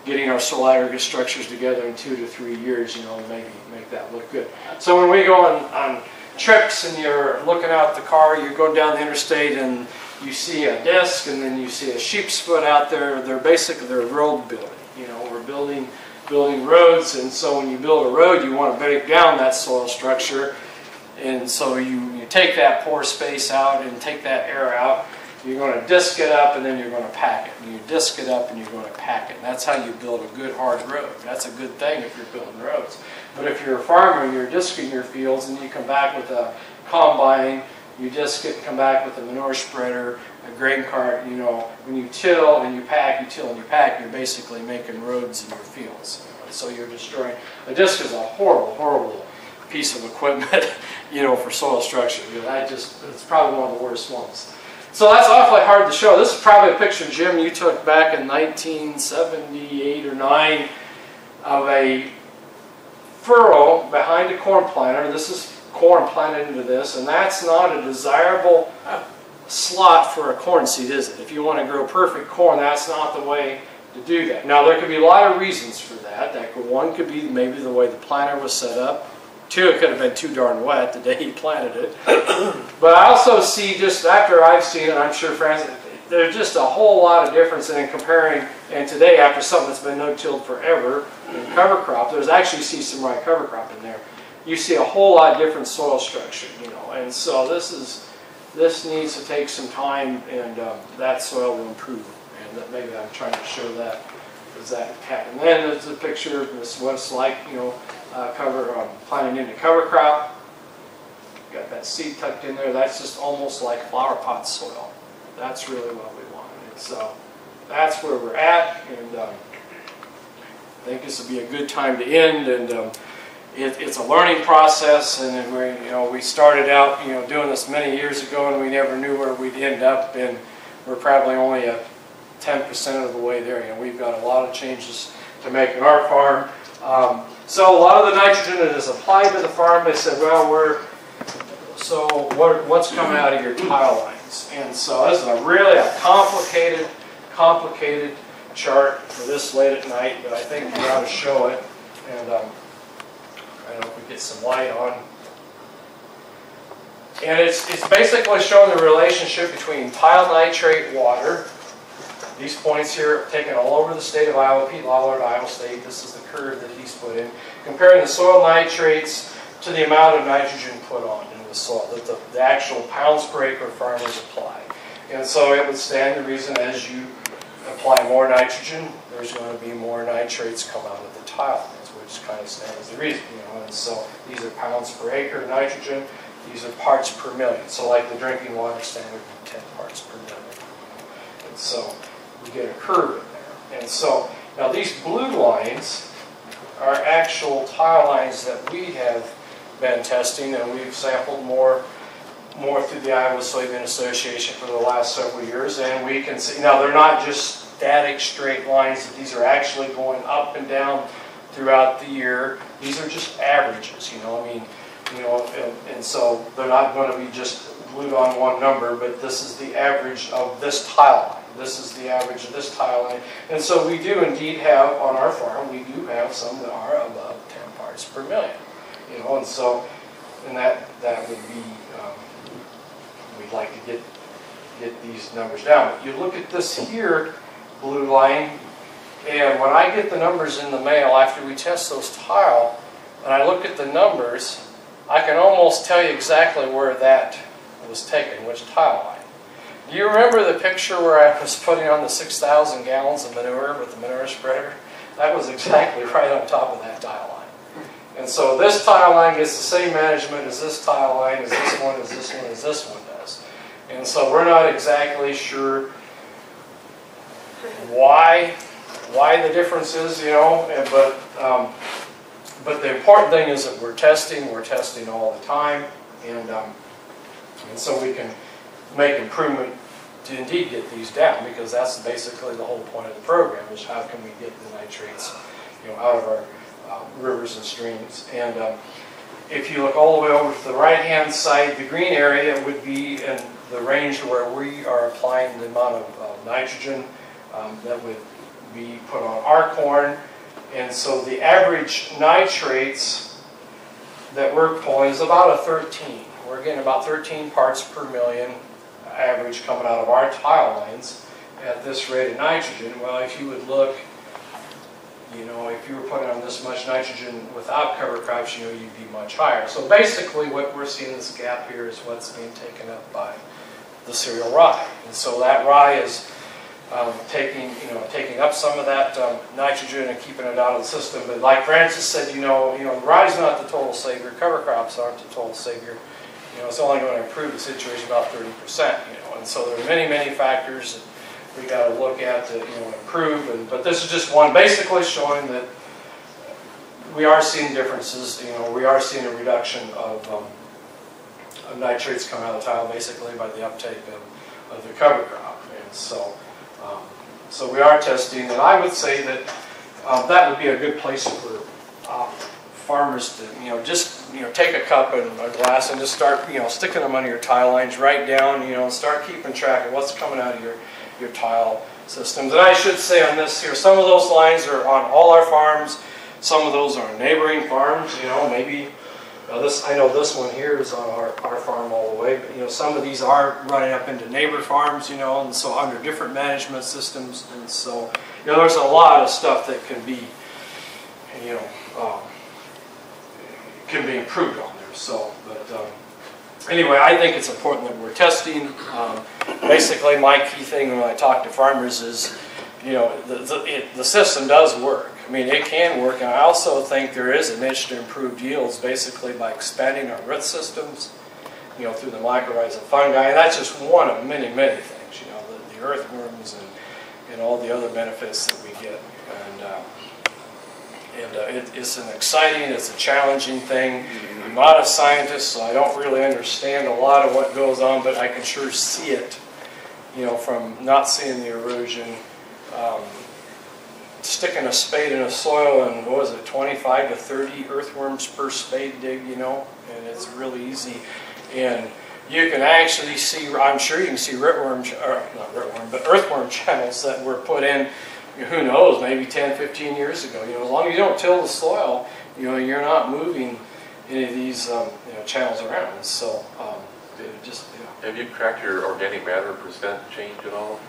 getting our soil aggregate structures together in 2 to 3 years, and maybe make that look good. So when we go on trips and you're looking out the car, you're going down the interstate and you see a disc and then you see a sheep's foot out there, they're road building. We're building roads, and so when you build a road, you want to break down that soil structure, and so you take that pore space out and take that air out. You're going to disc it up and then you're going to pack it. And you disc it up and you're going to pack it. And that's how you build a good hard road. That's a good thing if you're building roads. But if you're a farmer and you're disking your fields and you come back with a combine, you disc it and come back with a manure spreader, a grain cart, when you till and you pack, you till and you pack, you're basically making roads in your fields. So you're destroying. A disc is a horrible, horrible piece of equipment, for soil structure. It's probably one of the worst ones. So that's awfully hard to show. This is probably a picture, Jim, you took back in 1978 or 9 of a furrow behind a corn planter. This is corn planted into this, and that's not a desirable slot for a corn seed, is it? If you want to grow perfect corn, that's not the way to do that. Now, there could be a lot of reasons for that. One could be maybe the way the planter was set up. 2, it could have been too darn wet the day he planted it. But I also see, just after I've seen it, I'm sure Francis, there's just a whole lot of difference in comparing, and today after something that's been no-tilled forever, in cover crop, there's actually see some right cover crop in there. You see a whole lot different soil structure, and so this needs to take some time, and that soil will improve. And maybe I'm trying to show that as that happen. Then there's a picture of this, what it's like, planting into cover crop. Got that seed tucked in there. That's just almost like flower pot soil. That's really what we want. And so that's where we're at, and I think this would be a good time to end. And it's a learning process, and we started out doing this many years ago, and we never knew where we'd end up, and we're probably only 10% of the way there. We've got a lot of changes to make in our farm. So a lot of the nitrogen that is applied to the farm, they said, well, what's coming out of your tile lines? And so this is a really complicated chart for this late at night, but I think we ought to show it. And I don't know if we get some light on. And it's basically showing the relationship between tile nitrate water. These points here are taken all over the state of Iowa. Pete Lawler at Iowa State, this is the curve that he's put in, comparing the soil nitrates to the amount of nitrogen put on into the soil, that the actual pounds per acre farmers apply. And so it would stand to reason as you apply more nitrogen, there's going to be more nitrates come out of the tile lines, which kind of stands the reason, and so these are pounds per acre of nitrogen, these are parts per million. So like the drinking water standard would be 10 parts per million. And so we get a curve in there. And so now these blue lines are actual tile lines that we have been testing, and we've sampled more through the Iowa Soybean Association for the last several years, and we can see, now they're not just static straight lines, these are actually going up and down throughout the year. These are just averages, and so they're not going to be just glued on one number, but this is the average of this tile line. This is the average of this tile line. And so we do indeed have, on our farm, we do have some that are above 10 parts per million. And so, and that would be, we'd like to get these numbers down. But you look at this here, blue line, and when I get the numbers in the mail after we test those tile, and I look at the numbers, I can almost tell you exactly where that was taken, which tile line. Do you remember the picture where I was putting on the 6,000 gallons of manure with the manure spreader? That was exactly right on top of that tile line. And so this tile line gets the same management as this tile line, as this one, as this one, as this one does. And so we're not exactly sure why the difference is, but the important thing is that we're testing all the time, and so we can make improvement to indeed get these down, because that's basically the whole point of the program, is how can we get the nitrates out of our rivers and streams. And if you look all the way over to the right hand side, the green area would be in the range where we are applying the amount of nitrogen that would be put on our corn. And so the average nitrates that we're pulling is about a 13. We're getting about 13 parts per million average coming out of our tile lines at this rate of nitrogen. Well, if you would look, if you were putting on this much nitrogen without cover crops, you'd be much higher. So basically what we're seeing, this gap here, is what's being taken up by the cereal rye. And so that rye is taking up some of that nitrogen and keeping it out of the system. But like Francis said, rye is not the total savior. Cover crops aren't the total savior. It's only going to improve the situation about 30%. And so there are many, many factors that we got to look at to improve. But this is just one, basically showing that we are seeing differences. We are seeing a reduction of nitrates coming out of the tile, basically by the uptake of the cover crop. And so. So we are testing, and I would say that that would be a good place for farmers to, just take a cup and a glass and just start, sticking them under your tile lines, write down, and start keeping track of what's coming out of your tile systems. And I should say on this here, some of those lines are on all our farms, some of those are on neighboring farms. Maybe I know this one here is on our farm all the way, but some of these are running up into neighbor farms, and so under different management systems, and so there's a lot of stuff that can be improved on there. So, but anyway, I think it's important that we're testing. Basically, my key thing when I talk to farmers is, the system does work. I mean, it can work, and I also think there is a niche to improve yields, basically by expanding our root systems, through the mycorrhizal fungi, and that's just one of many, many things. The earthworms and all the other benefits that we get, and it's an exciting, it's a challenging thing. I'm not a scientist, so I don't really understand a lot of what goes on, but I can sure see it, from not seeing the erosion. Sticking a spade in a soil and, 25 to 30 earthworms per spade dig, and it's really easy. And you can actually see, I'm sure you can see earthworm channels that were put in, who knows, maybe 10, 15 years ago. As long as you don't till the soil, you're not moving any of these channels around. So Have you tracked your organic matter percent change at all?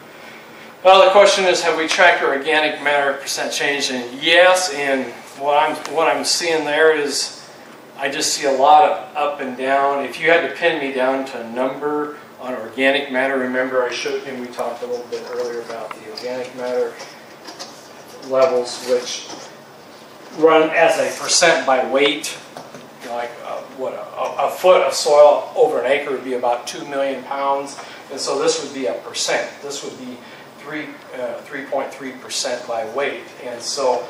Well, the question is, have we tracked our organic matter percent change? And yes, and what I'm seeing there is, I just see a lot of up and down. If you had to pin me down to a number on organic matter, remember I showed you, we talked a little bit earlier about the organic matter. levels, which run as a percent by weight. You know, like a foot of soil over an acre would be about 2 million pounds, and so this would be a percent. This would be 3.3% by weight, and so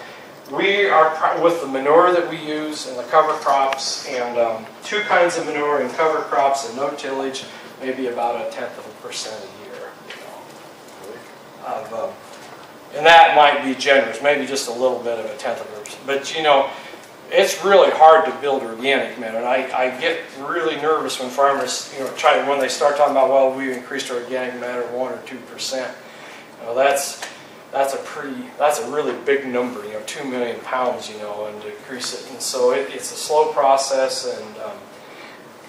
we are, with the manure that we use and the cover crops, and 2 kinds of manure in cover crops and no tillage, maybe about 0.1% a year. You know, and that might be generous, maybe just a little bit of 0.1%. But you know, it's really hard to build organic matter, and I get really nervous when farmers, you know, when they start talking about, well, we increased our organic matter 1 or 2%. You know, that's a really big number, you know, 2 million pounds, you know, and to increase it. And so it's a slow process, and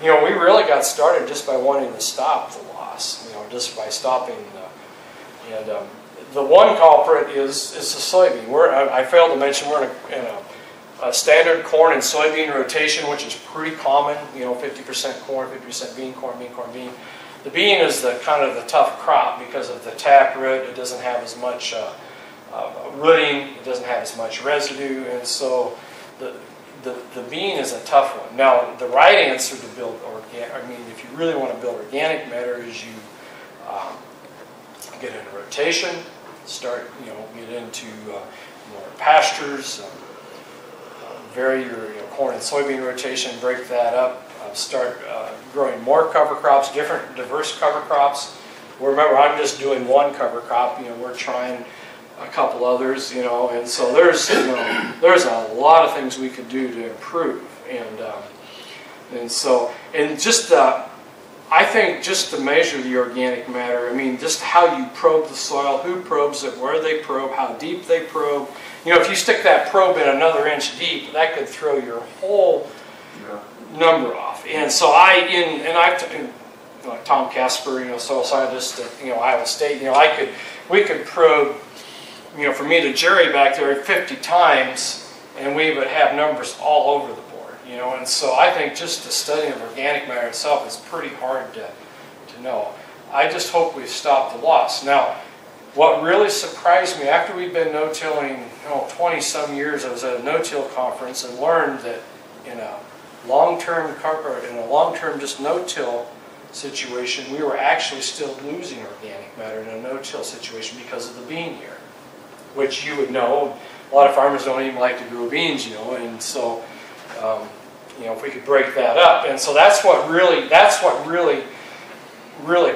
you know, we really got started just by wanting to stop the loss, you know, just by stopping the one culprit is the soybean. I failed to mention we're in a standard corn and soybean rotation, which is pretty common, you know, 50% corn, 50% bean, corn, bean, corn, bean. The bean is the kind of the tough crop because of the taproot. It doesn't have as much rooting, it doesn't have as much residue, and so the bean is a tough one. Now, the right answer to build organic, I mean, if you really want to build organic matter, is you get into rotation, start, you know, get into more pastures, vary your corn and soybean rotation, break that up, start growing more cover crops, different diverse cover crops. Remember, I'm just doing one cover crop, you know, we're trying a couple others, you know, and so there's, you know, there's a lot of things we could do to improve, and just I think just to measure the organic matter, I mean, just how you probe the soil, who probes it, where they probe, how deep they probe. You know, if you stick that probe in another inch deep, that could throw your whole number off. And so like Tom Casper, you know, soil scientist at, you know, Iowa State, you know, we could probe, you know, from me to Jerry back there 50 times, and we would have numbers all over the board. You know, and so I think just the study of organic matter itself is pretty hard to know. I just hope we've stopped the loss. Now, what really surprised me, after we've been no-tilling, you know, 20-some years, I was at a no-till conference and learned that in a long-term just no-till situation, we were actually still losing organic matter in a no-till situation because of the bean year, which you would know. A lot of farmers don't even like to grow beans, you know, and so you know, if we could break that up. And so that's what really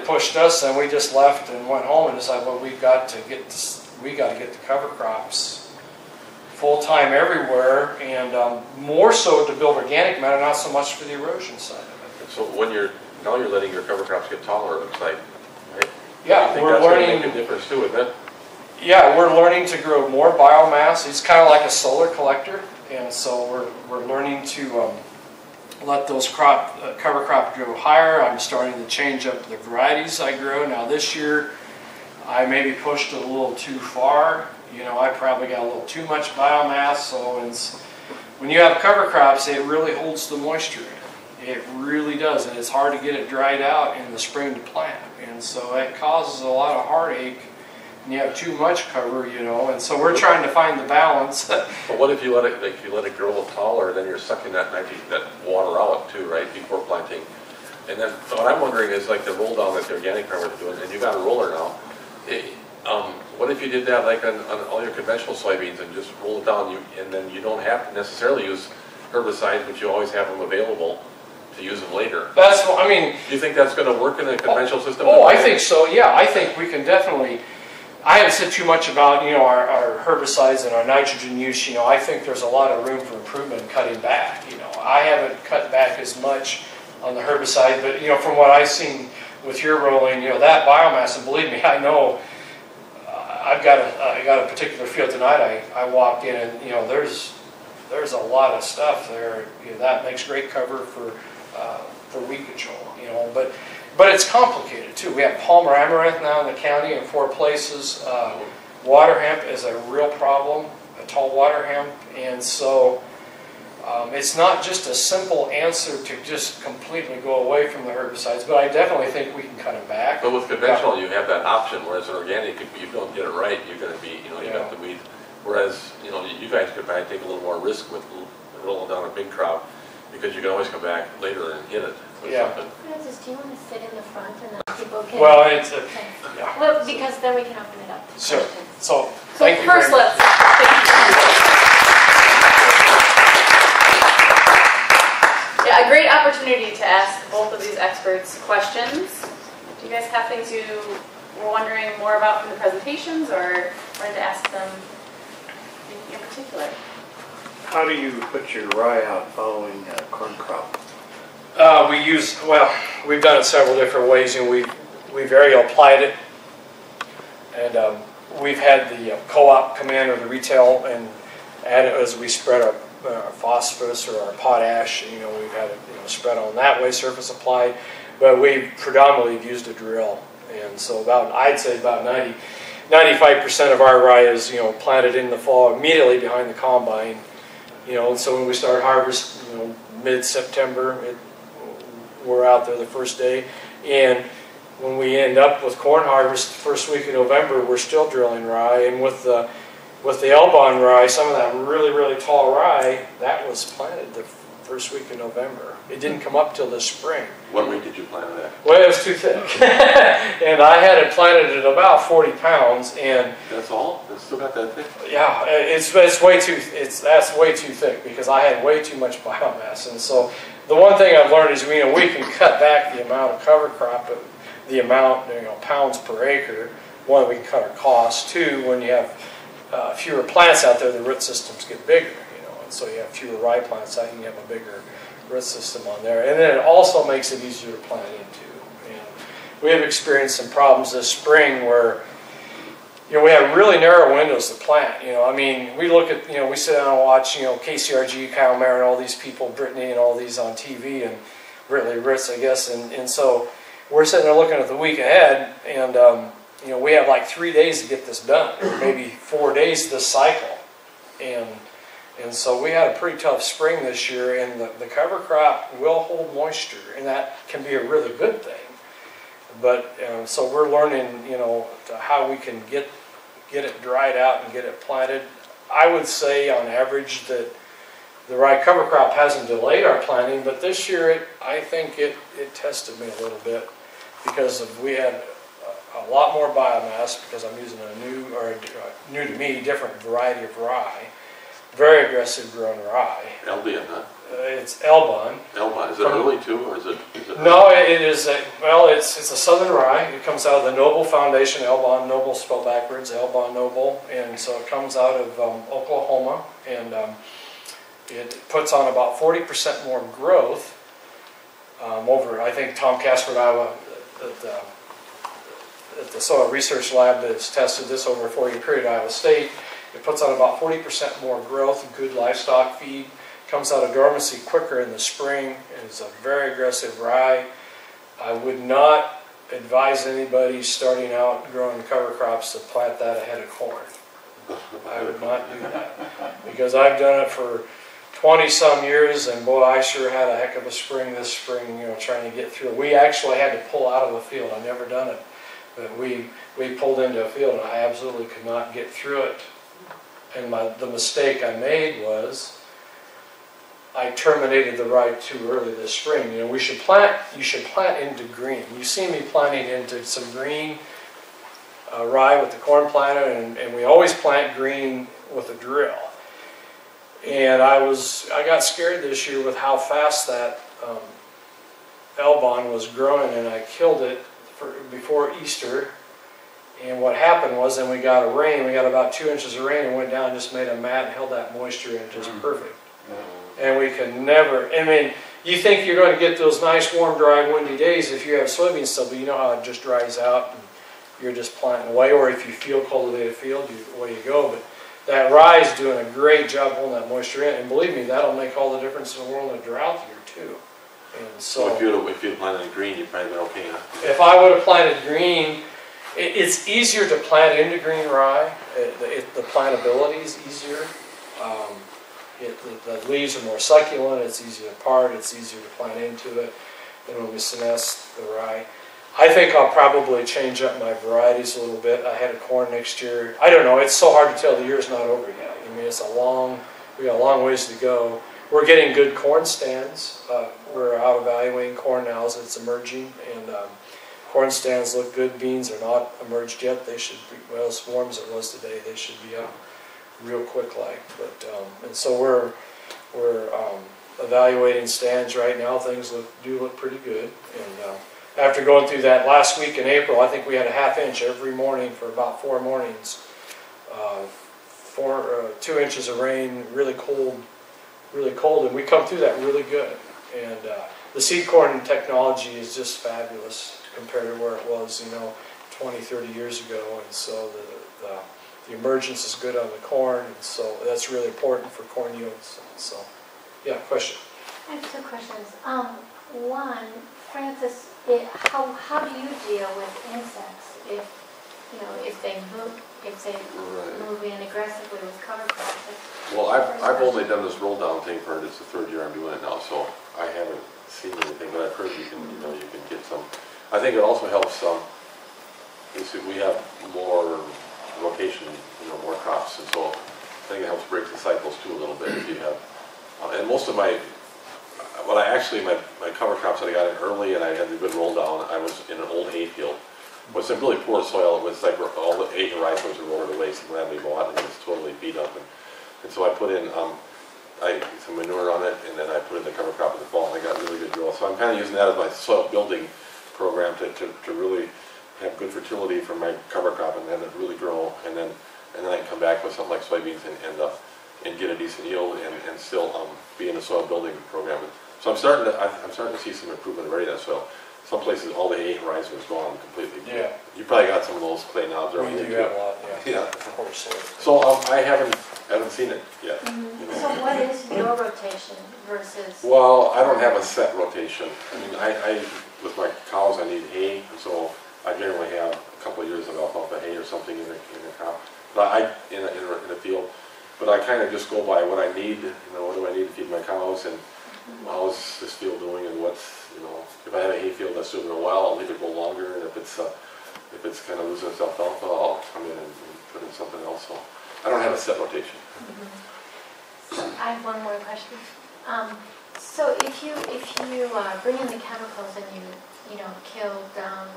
pushed us, and we just left and went home and decided, well, we got to get the cover crops full-time everywhere, and more so to build organic matter, not so much for the erosion side of it. So when you're letting your cover crops get taller, it looks like, right? Yeah, we're learning. Make a difference too, isn't it? Yeah, we're learning to grow more biomass. It's kind of like a solar collector, and so we're learning to let those cover crop grow higher. I'm starting to change up the varieties I grow. Now this year, I maybe pushed it a little too far. You know, I probably got a little too much biomass. So when you have cover crops, it really holds the moisture in. It really does, and it's hard to get it dried out in the spring to plant. And so it causes a lot of heartache. And you have too much cover, you know, and so we're trying to find the balance. But what if you let it, like, you let it grow a little taller, then you're sucking that water out too, right, before planting. And then what I'm wondering is, like, the roll down that the organic farmers are doing, and you got a roller now. What if you did that like on all your conventional soybeans and just roll it down, and then you don't have to necessarily use herbicides, but you always have them available to use them later? That's what I mean. Do you think that's going to work in a conventional system? Oh, I think so. Yeah, I think we can definitely. I haven't said too much about, you know, our herbicides and our nitrogen use. You know, I think there's a lot of room for improvement in cutting back. You know, I haven't cut back as much on the herbicide, but you know, from what I've seen with your rolling, you know, that biomass, and believe me, I know. I got a particular field tonight. I walked in, and you know, there's a lot of stuff there. You know, that makes great cover for weed control. You know, but it's complicated too. We have Palmer amaranth now in the county in 4 places. Water hemp is a real problem, a tall water hemp, and so it's not just a simple answer to just completely go away from the herbicides, but I definitely think we can cut them back. But with conventional, you have that option, whereas in organic, if you don't get it right, you're going to be, you know, you got the weed Whereas, you know, you guys could probably take a little more risk with rolling down a big crop because you can always come back later and hit it with something. Francis, do you want to sit in the front and then people can? Well, it's a, Okay. yeah. Well, because then we can open it up. to Sure. questions. So, So thank you first, very much. Yeah, a great opportunity to ask both of these experts questions. Do you guys have things you were wondering more about from the presentations, or wanted to ask them in particular? How do you put your rye out following a corn crop? We've done it several different ways. You know, we've aerial applied it, and we've had the co-op come in or the retail and add it as we spread our phosphorus or our potash. You know, we've had it spread on that way, surface applied, but we predominantly used a drill, and so I'd say about 95% of our rye is planted in the fall immediately behind the combine. And so when we start harvest, mid-September, we're out there the first day, and when we end up with corn harvest the first week of November, we're still drilling rye. And with the Elbon rye, some of that really tall rye, that was planted the first week of November. It didn't come up till the spring. What weight did you plant it at? Well, it was too thick, and I had it planted at about 40 pounds, and That's all? It's still got that thick? yeah, that's way too thick because I had way too much biomass. And so the one thing I've learned is we can cut back the amount of cover crop, the amount pounds per acre. One, we can cut our costs. Two, when you have fewer plants out there, the root systems get bigger. And so you have fewer rye plants out, you have a bigger root system on there, and then it also makes it easier to plant into. And we have experienced some problems this spring where we have really narrow windows to plant. We look at, we sit down and watch, KCRG, Kyle Mayer, and all these people, Brittany, and all these on TV, and Brittany Ritz, I guess, and so we're sitting there looking at the week ahead, and we have like 3 days to get this done, or maybe 4 days this cycle, and so we had a pretty tough spring this year, and the cover crop will hold moisture, and that can be a really good thing. But so we're learning, how we can get it dried out and get it planted. I would say on average that the rye cover crop hasn't delayed our planting, but this year I think it tested me a little bit because we had a lot more biomass because I'm using a new to me, different variety of rye. Very aggressive grown rye. Albion, huh? It's Elbon. Elbon. Is it early too, or is it? No, it is. It's a southern rye. It comes out of the Noble Foundation. Elbon, Noble spelled backwards. Elbon Noble, and so it comes out of Oklahoma, and it puts on about 40% more growth over. I think Tom Casper at Iowa at the Soil Research Lab has tested this over a 4-year period at Iowa State. It puts on about 40% more growth, good livestock feed, comes out of dormancy quicker in the spring, and is a very aggressive rye. I would not advise anybody starting out growing cover crops to plant that ahead of corn. I would not do that because I've done it for 20-some years, and boy, I sure had a heck of a spring this spring, trying to get through. We actually had to pull out of a field. I've never done it, but we pulled into a field, and I absolutely could not get through it. And the mistake I made was I terminated the rye too early this spring. You should plant into green. You see me planting into some green rye with the corn planter, and we always plant green with a drill. And I got scared this year with how fast that Elbon was growing, and I killed it before Easter. And what happened was then we got a rain, we got about 2 inches of rain and went down and just made a mat and held that moisture in just perfect. And we can never, you think you're going to get those nice warm, dry, windy days if you have soybean still, but you know how it just dries out and you're just planting away, or if you field cultivate a field, away you go. But that rye is doing a great job holding that moisture in, and believe me, that'll make all the difference in the world in a drought year too. And so if you planted in green, you'd probably been okay, huh? If I would have planted green, it's easier to plant into green rye. The plantability is easier. The leaves are more succulent. It's easier to part. It's easier to plant into it than when we finesse the rye. I think I'll probably change up my varieties a little bit. I had a corn next year. I don't know, it's so hard to tell, the year's not over yet. I mean, we got a long ways to go. We're getting good corn stands. We're out evaluating corn now as it's emerging, and corn stands look good. Beans are not emerged yet. They should be, well, as warm as it was today, they should be up real quick like. But and so we're evaluating stands right now. Things do look pretty good. And after going through that last week in April, I think we had a ½ inch every morning for about 4 mornings. 2 inches of rain, really cold, and we come through that really good. And the seed corn technology is just fabulous compared to where it was, 20, 30 years ago. And so the emergence is good on the corn, and so that's really important for corn yields. So, yeah, question. I have 2 questions. One, Francis, how do you deal with insects if they move in aggressively with cover crops? Well, I've only done this roll down thing for, it's the 3rd year I'm doing it now, so I haven't seen anything, but I've heard you can get some. I think it also helps we have more rotation, more crops, and so I think it helps break the cycles too a little bit if you have. And most of my cover crops that I got in early and I had a good roll down, I was in an old hay field. It was some really poor soil. It was like all the hay horizons were over the waste and we bought, and it was totally beat up. And so I put in some manure on it, and then I put in the cover crop in the fall, and I got really good growth. So I'm kind of using that as my soil building program to really have good fertility for my cover crop, and then it really grow, and then I can come back with something like soybeans and get a decent yield and still be in the soil building program. So I'm starting to see some improvement already in that soil. Some places all the hay horizon is gone completely. Yeah. You probably got some of those clay knobs around here. We do have a lot, yeah. Yeah. Of course. So I haven't seen it yet. So what is your rotation versus? Well, I don't have a set rotation. I mean, I with my cows I need hay, so I generally have a couple of years of alfalfa hay or something in the crop. But in the field. But I kind of just go by what I need. What do I need to feed my cows, and how's this field doing, and if I have a hay field that's doing real well, I'll leave it go longer, and if it's kind of losing its alfalfa, I'll come in and put in something else. So I don't have a set rotation. I have one more question. So if you bring in the chemicals and you kill down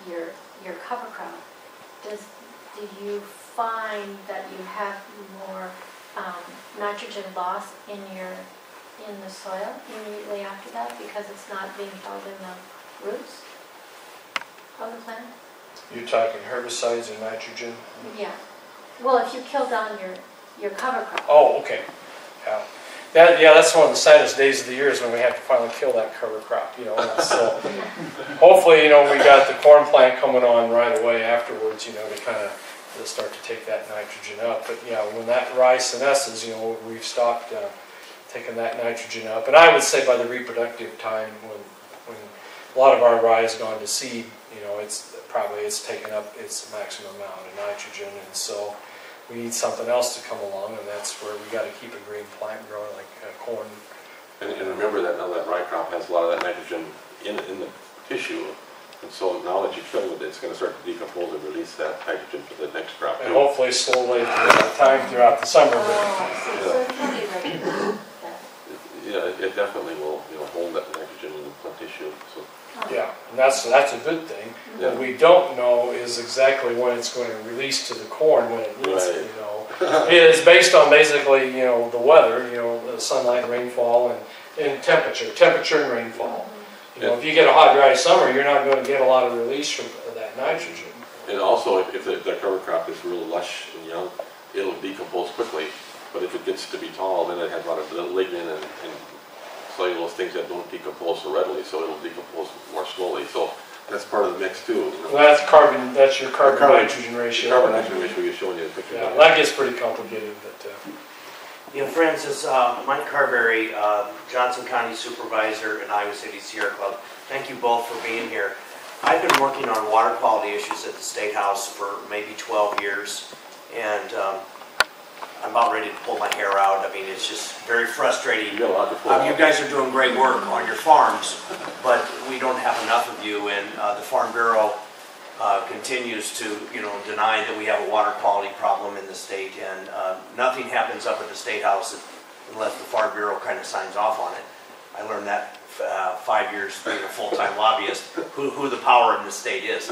your cover crop, do you find that you have more nitrogen loss in the soil immediately after that because it's not being held in the roots of the plant? You're talking herbicides and nitrogen? Yeah. Well, if you kill down your cover crop. Oh, okay. Yeah. That's one of the saddest days of the year is when we have to finally kill that cover crop. So hopefully, we got the corn plant coming on right away afterwards. To kind of start to take that nitrogen up. But yeah, when that rye senesces, we've stopped taking that nitrogen up. And I would say by the reproductive time, when a lot of our rye has gone to seed, it's taken up its maximum amount of nitrogen, and so we need something else to come along, and that's where we got to keep a green plant growing like corn. And remember that now that rye crop has a lot of that nitrogen in the tissue, and so now that you kill it, it's going to start to decompose and release that nitrogen for the next crop. And hopefully slowly throughout the summer. So it's really ready. Yeah, it definitely will hold that nitrogen in the plant tissue. So. Yeah, and that's a good thing. Yeah. What we don't know is exactly when it's going to release to the corn when it needs it. It is based on basically the weather, the sunlight, rainfall, and temperature and rainfall. If you get a hot, dry summer, you're not going to get a lot of release from that nitrogen. And also, if the cover crop is real lush and young, it'll decompose quickly. But if it gets to be tall, then it has a lot of lignin and cellulose things that don't decompose so readily, so it'll decompose more slowly. So that's part of the mix too. Well, that's your carbon nitrogen ratio. The carbon nitrogen ratio you're showing you the picture. Yeah, that gets pretty complicated, but. Francis, Mike Carberry, Johnson County Supervisor and Iowa City Sierra Club. Thank you both for being here. I've been working on water quality issues at the State House for maybe 12 years, and I'm about ready to pull my hair out. I mean, it's just very frustrating. You got a lot to pull You off. guys are doing great work on your farms, but we don't have enough of you, and the Farm Bureau continues to, deny that we have a water quality problem in the state, and nothing happens up at the State House unless the Farm Bureau kind of signs off on it. I learned that 5 years being a full-time lobbyist, who the power in the state is.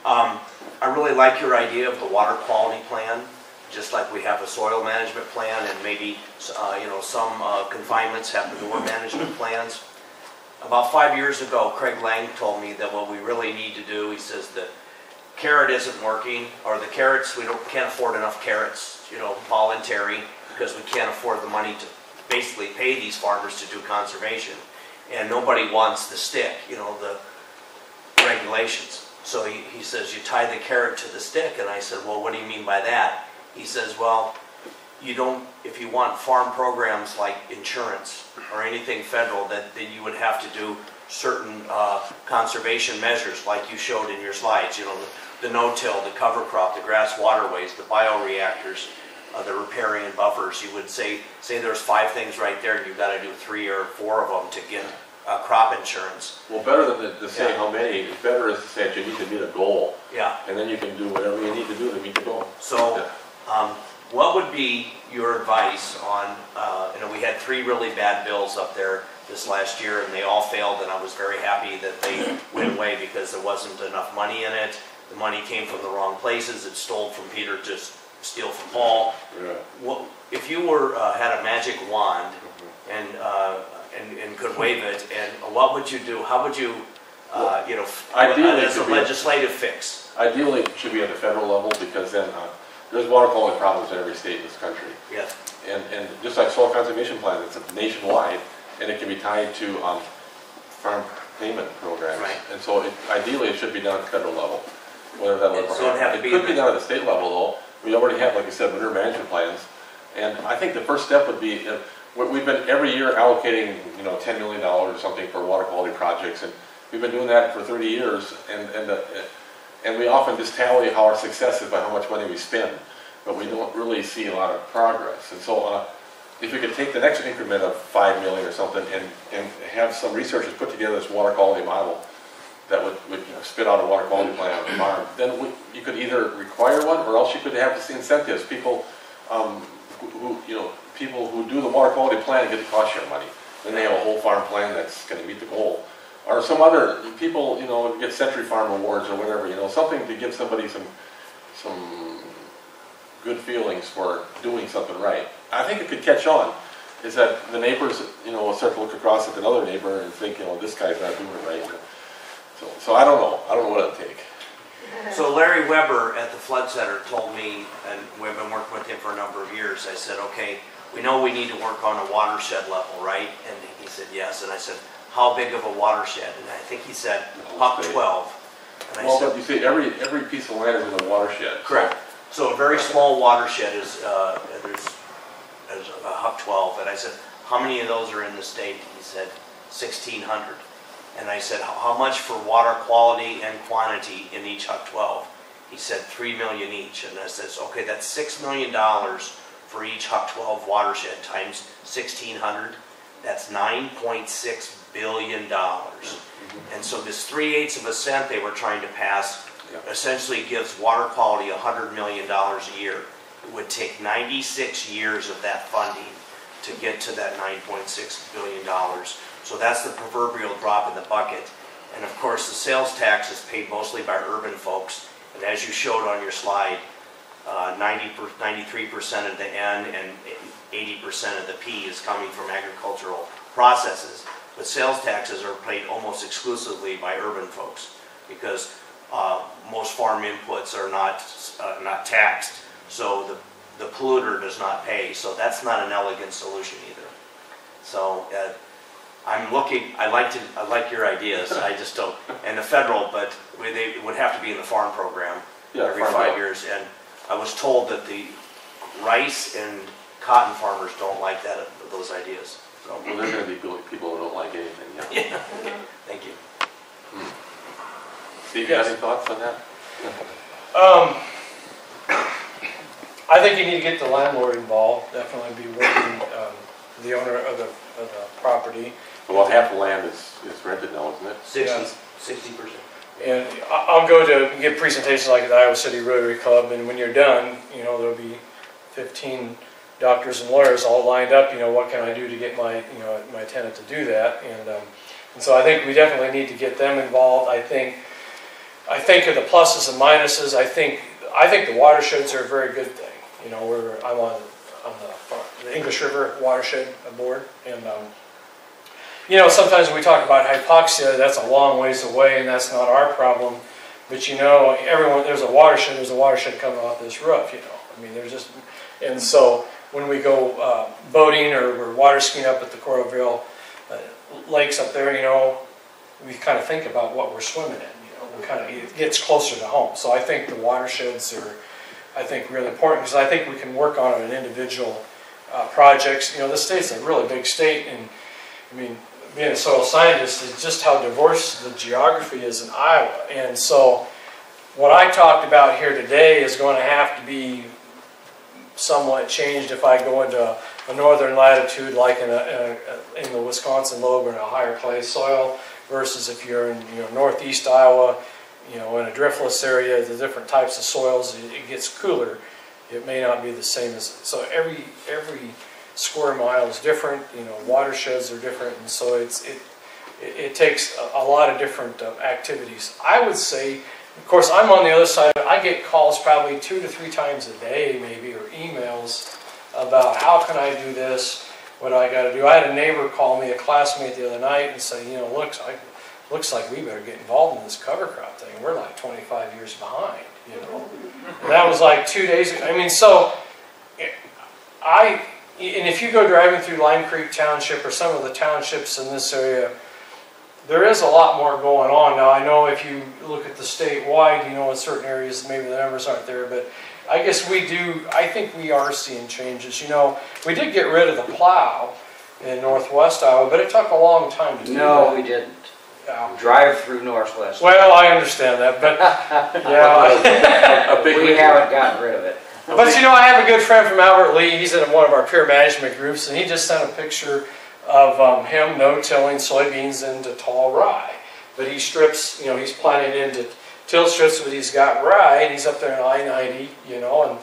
I really like your idea of the water quality plan, just like we have a soil management plan, and maybe some confinements have manure management plans. About 5 years ago, Craig Lang told me that what we really need to do, he says the carrot isn't working, or the carrots, can't afford enough carrots, voluntary, because we can't afford the money to basically pay these farmers to do conservation. And nobody wants the stick, the regulations. So he says, you tie the carrot to the stick. And I said, well, what do you mean by that? He says, well, if you want farm programs like insurance or anything federal, then you would have to do certain conservation measures like you showed in your slides, the no-till, the cover crop, the grass waterways, the bioreactors, the riparian buffers. You would say there's 5 things right there, and you've got to do 3 or 4 of them to get crop insurance. Well, better than to say how many, better is to say that you need to meet a goal. Yeah. And then you can do whatever you need to do to meet the goal. So, what would be your advice on, we had 3 really bad bills up there this last year, and they all failed, and I was very happy that they went away because there wasn't enough money in it. The money came from the wrong places. It stole from Peter to steal from Paul. Yeah. If you had a magic wand and could wave it, and what would you do? How would you, ideally, as a legislative fix? Ideally, it should be at the federal level, because then there's water quality problems in every state in this country. Yes. And just like soil conservation plan, it's nationwide, and it can be tied to farm payment programs. Right. And so ideally, it should be done at the federal level. Whether that would So it'd have to be could be done at the state level, though. We already have, like I said, manure management plans. And I think the first step would be, we've been every year allocating, $10 million or something for water quality projects, and we've been doing that for 30 years, and we often just tally how our success is by how much money we spend, but we don't really see a lot of progress. And so if we could take the next increment of 5 million or something and have some researchers put together this water quality model that would spit out a water quality plan on the farm, then you could either require one, or else you could have this incentives. People people who do the water quality plan get the cost share money. Then they have a whole farm plan that's going to meet the goal. Or some other people, get Century Farm Awards or whatever, something to give somebody some good feelings for doing something right. I think it could catch on. Is that the neighbors, will start to look across at another neighbor and think, this guy's not doing it right. So I don't know. I don't know what it'll take. So Larry Weber at the Flood Center told me, and we've been working with him for a number of years, I said, okay, we know we need to work on a watershed level, right? And he said, yes. And I said, how big of a watershed? And I think he said, Huck 12. And I said, but you see, every piece of land is in a watershed. Correct. So a very small watershed is, there's a Huck 12. And I said, how many of those are in the state? He said, 1,600. And I said, how much for water quality and quantity in each Huck 12? He said, 3 million each. And I said, okay, that's $6 million for each Huck 12 watershed times 1,600. That's $9.6 billion. And so this 3/8 of a cent they were trying to pass essentially gives water quality $100 million a year. It would take 96 years of that funding to get to that $9.6 billion. So that's the proverbial drop in the bucket. And of course, the sales tax is paid mostly by urban folks. And as you showed on your slide, 93% of the N and 80% of the P is coming from agricultural processes. But sales taxes are paid almost exclusively by urban folks because most farm inputs are not taxed. So the polluter does not pay. So that's not an elegant solution either. So I like your ideas. I just don't, and the federal, but they would have to be in the farm program every 5 years. And I was told that the rice and cotton farmers don't like those ideas. So, well, there's going to be people who don't like anything. Yeah. Okay. Thank you. Steve, you have any thoughts on that? I think you need to get the landlord involved, definitely be working, the owner of the property. Well, half the land is rented now, isn't it? 60%. And I'll go to give presentations like at the Iowa City Rotary Club, and when you're done, you know, there'll be 15 doctors and lawyers all lined up, you know, what can I do to get my, you know, my tenant to do that, and so I think we definitely need to get them involved. I think of the pluses and minuses. I think the watersheds are a very good thing. You know, I'm on the English River watershed board, and you know, sometimes when we talk about hypoxia, that's a long ways away, and that's not our problem. But you know, there's a watershed coming off this roof. You know, I mean, there's just, and so when we go boating or we're water skiing up at the Coralville lakes up there, you know, we kind of think about what we're swimming in. You know, it gets closer to home. So I think the watersheds are, I think, really important, because I think we can work on it in individual projects. You know, this state's a really big state, and I mean, being a soil scientist is just how diverse the geography is in Iowa. And so what I talked about here today is going to have to be somewhat changed if I go into a northern latitude, like in the Wisconsin lobe, or in a higher clay soil, versus if you're in, you know, northeast Iowa, you know, in a driftless area, the different types of soils, it gets cooler. It may not be the same as, so every square mile is different, you know, watersheds are different, and so it takes a lot of different activities. I would say, of course, I'm on the other side. I get calls probably 2 to 3 times a day, maybe, or emails about how can I do this, what do I got to do. I had a neighbor call me, a classmate, the other night, and say, you know, looks like we better get involved in this cover crop thing. We're like 25 years behind, you know. And that was like 2 days ago. I mean, so and if you go driving through Lime Creek Township or some of the townships in this area, there is a lot more going on. Now, I know if you look at the statewide, you know, in certain areas, maybe the numbers aren't there, but I guess I think we are seeing changes. You know, we did get rid of the plow in northwest Iowa, but it took a long time to do that. No, we didn't. Drive through northwest. Well, I understand that, but yeah. We haven't gotten rid of it. But you know, I have a good friend from Albert Lee. He's in one of our peer management groups, and he just sent a picture of him no-tilling soybeans into tall rye. But he strips, you know, he's planting into till strips, but he's got rye, and he's up there in I-90, you know, and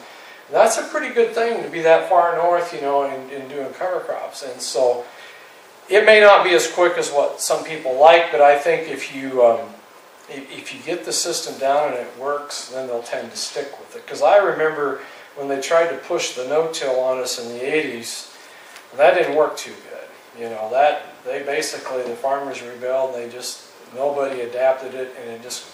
that's a pretty good thing to be that far north, you know, and doing cover crops. And so it may not be as quick as what some people like, but I think if you get the system down and it works, then they'll tend to stick with it. Because I remember when they tried to push the no-till on us in the 80s, that didn't work too good. You know, they basically, the farmers rebelled, and nobody adapted it, and it just,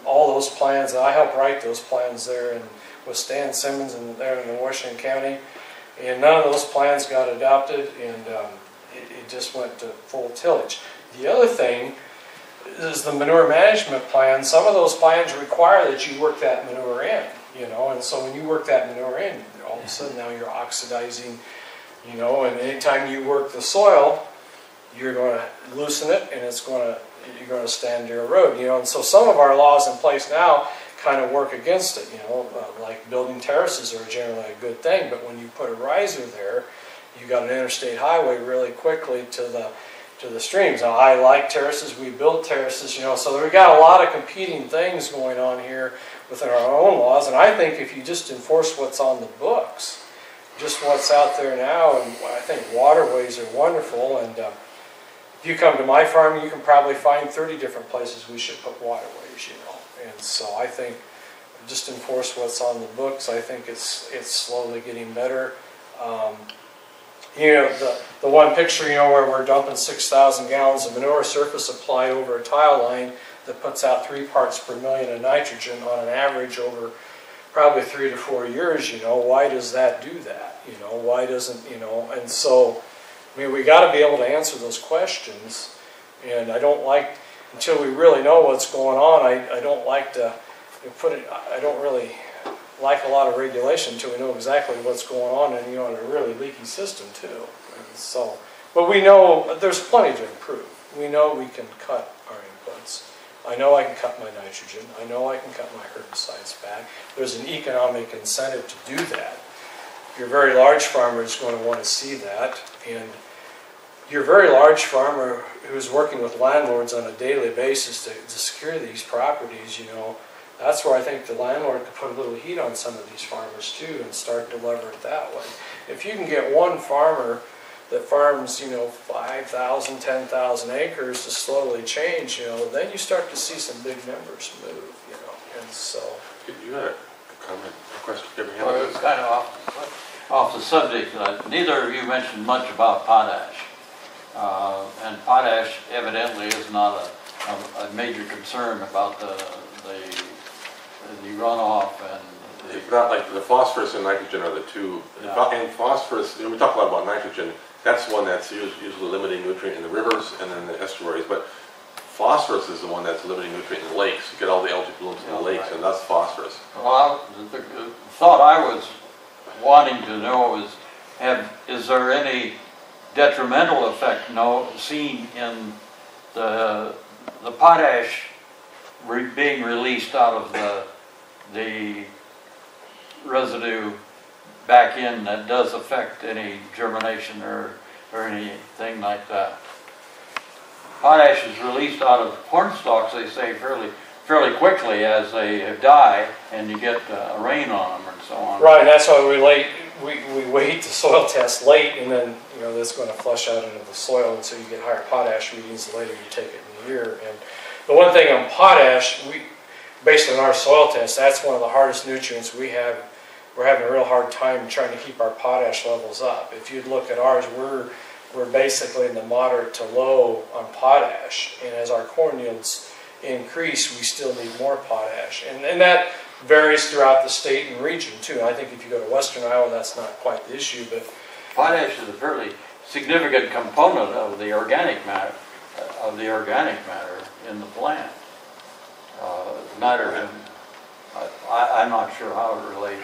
all those plans, and I helped write those plans there and with Stan Simmons and there in Washington County, and none of those plans got adopted, and it just went to full tillage. The other thing is the manure management plan. Some of those plans require that you work that manure in, you know, and so when you work that manure in, all of a sudden now you're oxidizing, you know, and anytime you work the soil, you're going to loosen it, and you're going to stand to erode, you know, and so some of our laws in place now kind of work against it, you know, like building terraces are generally a good thing, but when you put a riser there, you got an interstate highway really quickly to the streams. Now, I like terraces, we build terraces, you know, so we've got a lot of competing things going on here within our own laws, and I think if you just enforce what's on the books, just what's out there now, and I think waterways are wonderful, and if you come to my farm, you can probably find 30 different places we should put waterways, you know, and so I think just enforce what's on the books. I think it's slowly getting better. You know, the one picture, you know, where we're dumping 6,000 gallons of manure surface apply over a tile line that puts out 3 parts per million of nitrogen on an average over probably 3 to 4 years, you know, why does that do that? You know, why doesn't, you know, and so, I mean, we got to be able to answer those questions, and I don't like, until we really know what's going on, I don't like to put it, I don't really like a lot of regulation until we know exactly what's going on, and, you know, in a really leaky system too. And so, but we know there's plenty to improve. We know we can cut our inputs. I know I can cut my nitrogen. I know I can cut my herbicides back. There's an economic incentive to do that. Your very large farmer is going to want to see that, and your very large farmer who's working with landlords on a daily basis to secure these properties, you know, that's where I think the landlord could put a little heat on some of these farmers too and start to lever it that way. If you can get one farmer that farms, you know, 5,000, 10,000 acres to slowly change, you know, then you start to see some big numbers move, you know, and so. You had a comment, a question, Well, it's kind of off the subject. Neither of you mentioned much about potash. And potash evidently is not a major concern about the runoff and It's not like the phosphorus and nitrogen are the two. Yeah. And phosphorus, you know, we talk a lot about nitrogen. That's the one that's usually limiting nutrient in the rivers and then the estuaries. But phosphorus is the one that's limiting nutrient in the lakes. You get all the algae blooms in the lakes, and that's phosphorus. well, the thought I was wanting to know is there any detrimental effect seen in the potash being released out of the residue back in that does affect any germination or anything like that? Potash is released out of corn stalks, they say, fairly quickly as they die, and you get rain on them and so on. Right, that's why we wait to soil test late, and then, you know, that's going to flush out into the soil, and so you get higher potash readings the later you take it in the year. And the one thing on potash, based on our soil test, that's one of the hardest nutrients we have. We're having a real hard time trying to keep our potash levels up. If you look at ours, we're basically in the moderate to low on potash, and as our corn yields increase, we still need more potash, and that varies throughout the state and region too. And I think if you go to western Iowa, that's not quite the issue, but Potash is a fairly significant component of the organic matter in the plant. Nitrogen, I'm not sure how it relates.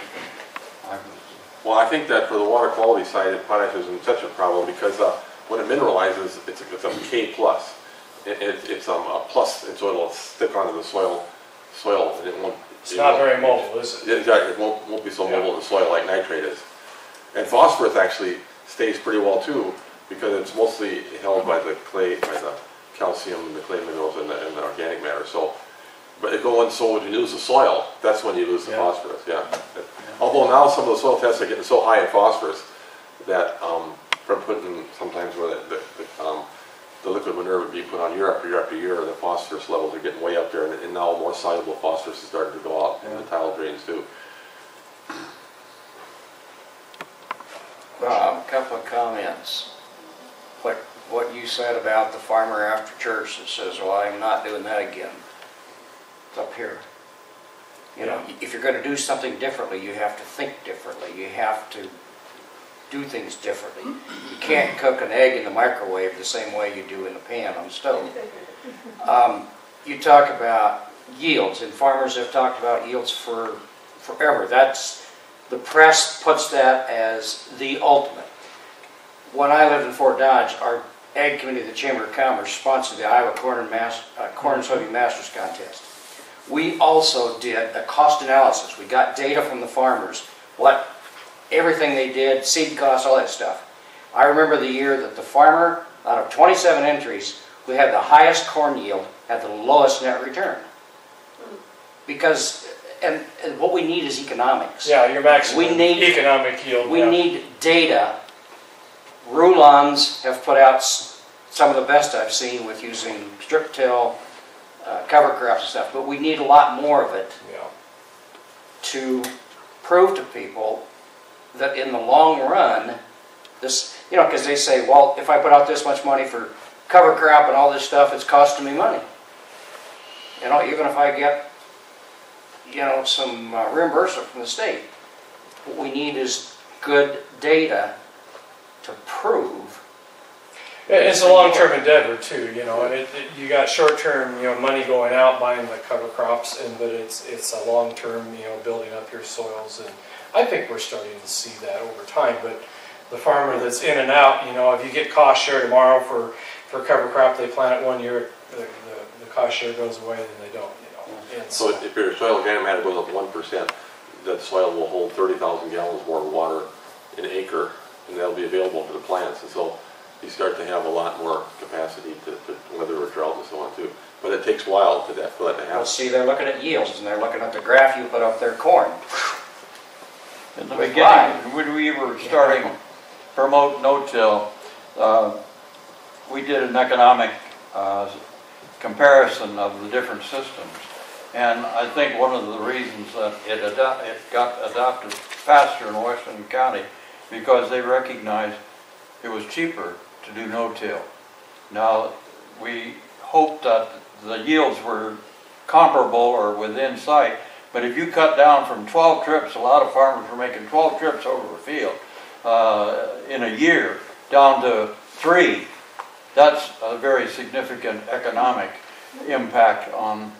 Well, I think that for the water quality side, potash isn't such a problem because when it mineralizes, it's a K plus. It's a plus, and so it'll stick onto the soil, and it won't. it's not very mobile, is it? Exactly, it won't be so mobile in the soil like nitrate is. And phosphorus actually stays pretty well too, because it's mostly held by the clay, by the calcium and the clay minerals and the organic matter. So, but so when you lose the soil, that's when you lose the phosphorus. Yeah. Although now some of the soil tests are getting so high in phosphorus that from putting sometimes where the liquid manure would be put on year after year after year, the phosphorus levels are getting way up there, and now more soluble phosphorus is starting to go out in the tile drains too. Couple of comments. What you said about the farmer after church that says, well, I'm not doing that again. It's up here. You know, if you're going to do something differently, you have to think differently. You have to do things differently. You can't cook an egg in the microwave the same way you do in the pan on the stove. You talk about yields, and farmers have talked about yields forever. The press puts that as the ultimate. When I lived in Fort Dodge, our Ag Committee of the Chamber of Commerce sponsored the Iowa Corn and Soybean Masters Contest. We also did a cost analysis. We got data from the farmers, everything they did, seed costs, all that stuff. I remember the year that the farmer, out of 27 entries, who had the highest corn yield, had the lowest net return. Because, and what we need is economics. Yeah, your maximum economic yield. We need data. Rulons have put out some of the best I've seen with using strip till, cover crops and stuff, but we need a lot more of it to prove to people that in the long run, this, you know, because they say, well, if I put out this much money for cover crop and all this stuff, it's costing me money. You know, even if I get, you know, some reimbursement from the state, what we need is good data to prove. It's a long-term endeavor too, you know, and you got short-term, you know, money going out buying the cover crops, but it's a long-term, you know, building up your soils, and I think we're starting to see that over time. But the farmer that's in and out, you know, if you get cost share tomorrow for cover crop, they plant it one year, the cost share goes away, then they don't, you know. And So if your soil organic matter goes up 1%, that soil will hold 30,000 gallons more water an acre, and that'll be available for the plants. And so you start to have a lot more capacity to weather a drought and so on too. But it takes a while for that to Well, happen. see, they're looking at yields, and they're looking at the graph you put up there, corn. In the With beginning, when we were starting promote no-till, we did an economic comparison of the different systems. And I think one of the reasons that it got adopted faster in Washington County because they recognized it was cheaper to do no-till. Now, we hoped that the yields were comparable or within sight, but if you cut down from 12 trips, a lot of farmers were making 12 trips over a field in a year, down to 3. That's a very significant economic impact on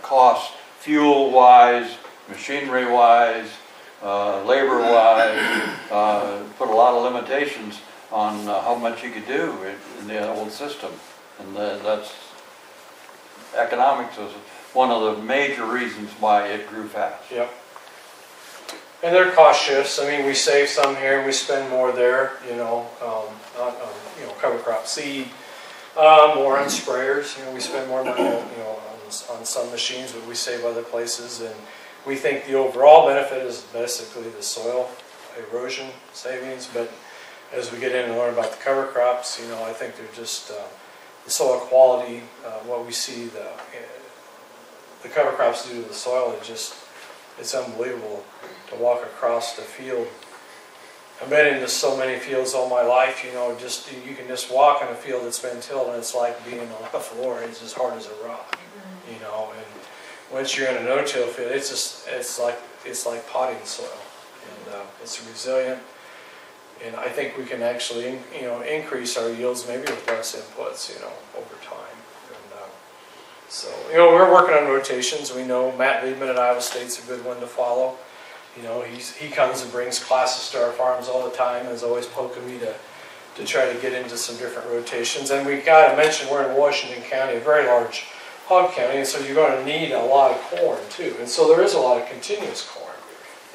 costs, fuel-wise, machinery-wise, labor-wise, put a lot of limitations on how much you could do in the old system. And that's, economics is one of the major reasons why it grew fast. Yep. And there are cost shifts. I mean, we save some here and we spend more there, you know, on cover crop seed, more on sprayers. You know, we spend more money, on some machines, but we save other places. And we think the overall benefit is basically the soil erosion savings. But as we get in and learn about the cover crops, you know, I think they're just the soil quality, what we see the cover crops do to the soil, it's unbelievable to walk across the field. I've been into so many fields all my life, you know, you can just walk in a field that's been tilled and it's like being on a floor. It's as hard as a rock, you know. And once you're in a no-till field, it's like potting soil, and it's resilient. And I think we can actually, increase our yields maybe with less inputs, over time. And so, we're working on rotations. We know Matt Liebman at Iowa State's a good one to follow. You know, he comes and brings classes to our farms all the time, and is always poking me to try to get into some different rotations. And we got to mention we're in Washington County, a very large hog county, and so you're going to need a lot of corn too. And so there is a lot of continuous corn,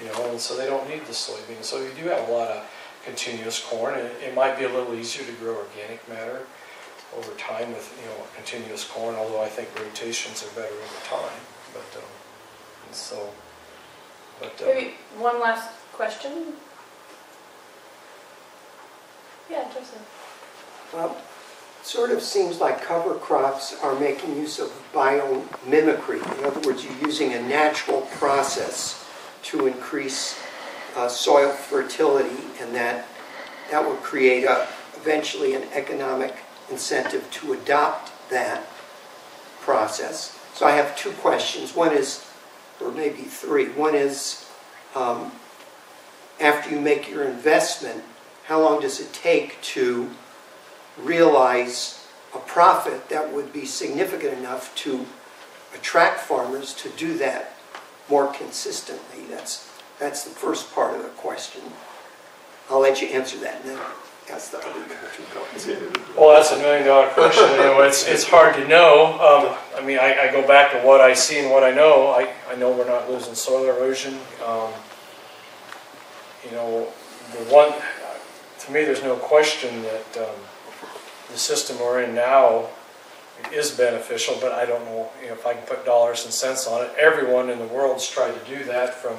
and so they don't need the soybeans. So you do have a lot of continuous corn, and it might be a little easier to grow organic matter over time with continuous corn, although I think rotations are better over time. Maybe one last question. Yeah, Joseph. Well, it sort of seems like cover crops are making use of biomimicry. In other words, you're using a natural process to increase soil fertility, and that will create eventually an economic incentive to adopt that process. So I have two questions. One is, or maybe three. One is, after you make your investment, how long does it take to realize a profit that would be significant enough to attract farmers to do that more consistently? That's the first part of the question. I'll let you answer that, and then ask the other two parts. Well, that's $1 million question. It's hard to know. I mean, I go back to what I see and what I know. I know we're not losing soil erosion. To me, there's no question that the system we're in now is beneficial, but I don't know if I can put dollars and cents on it. Everyone in the world's tried to do that, from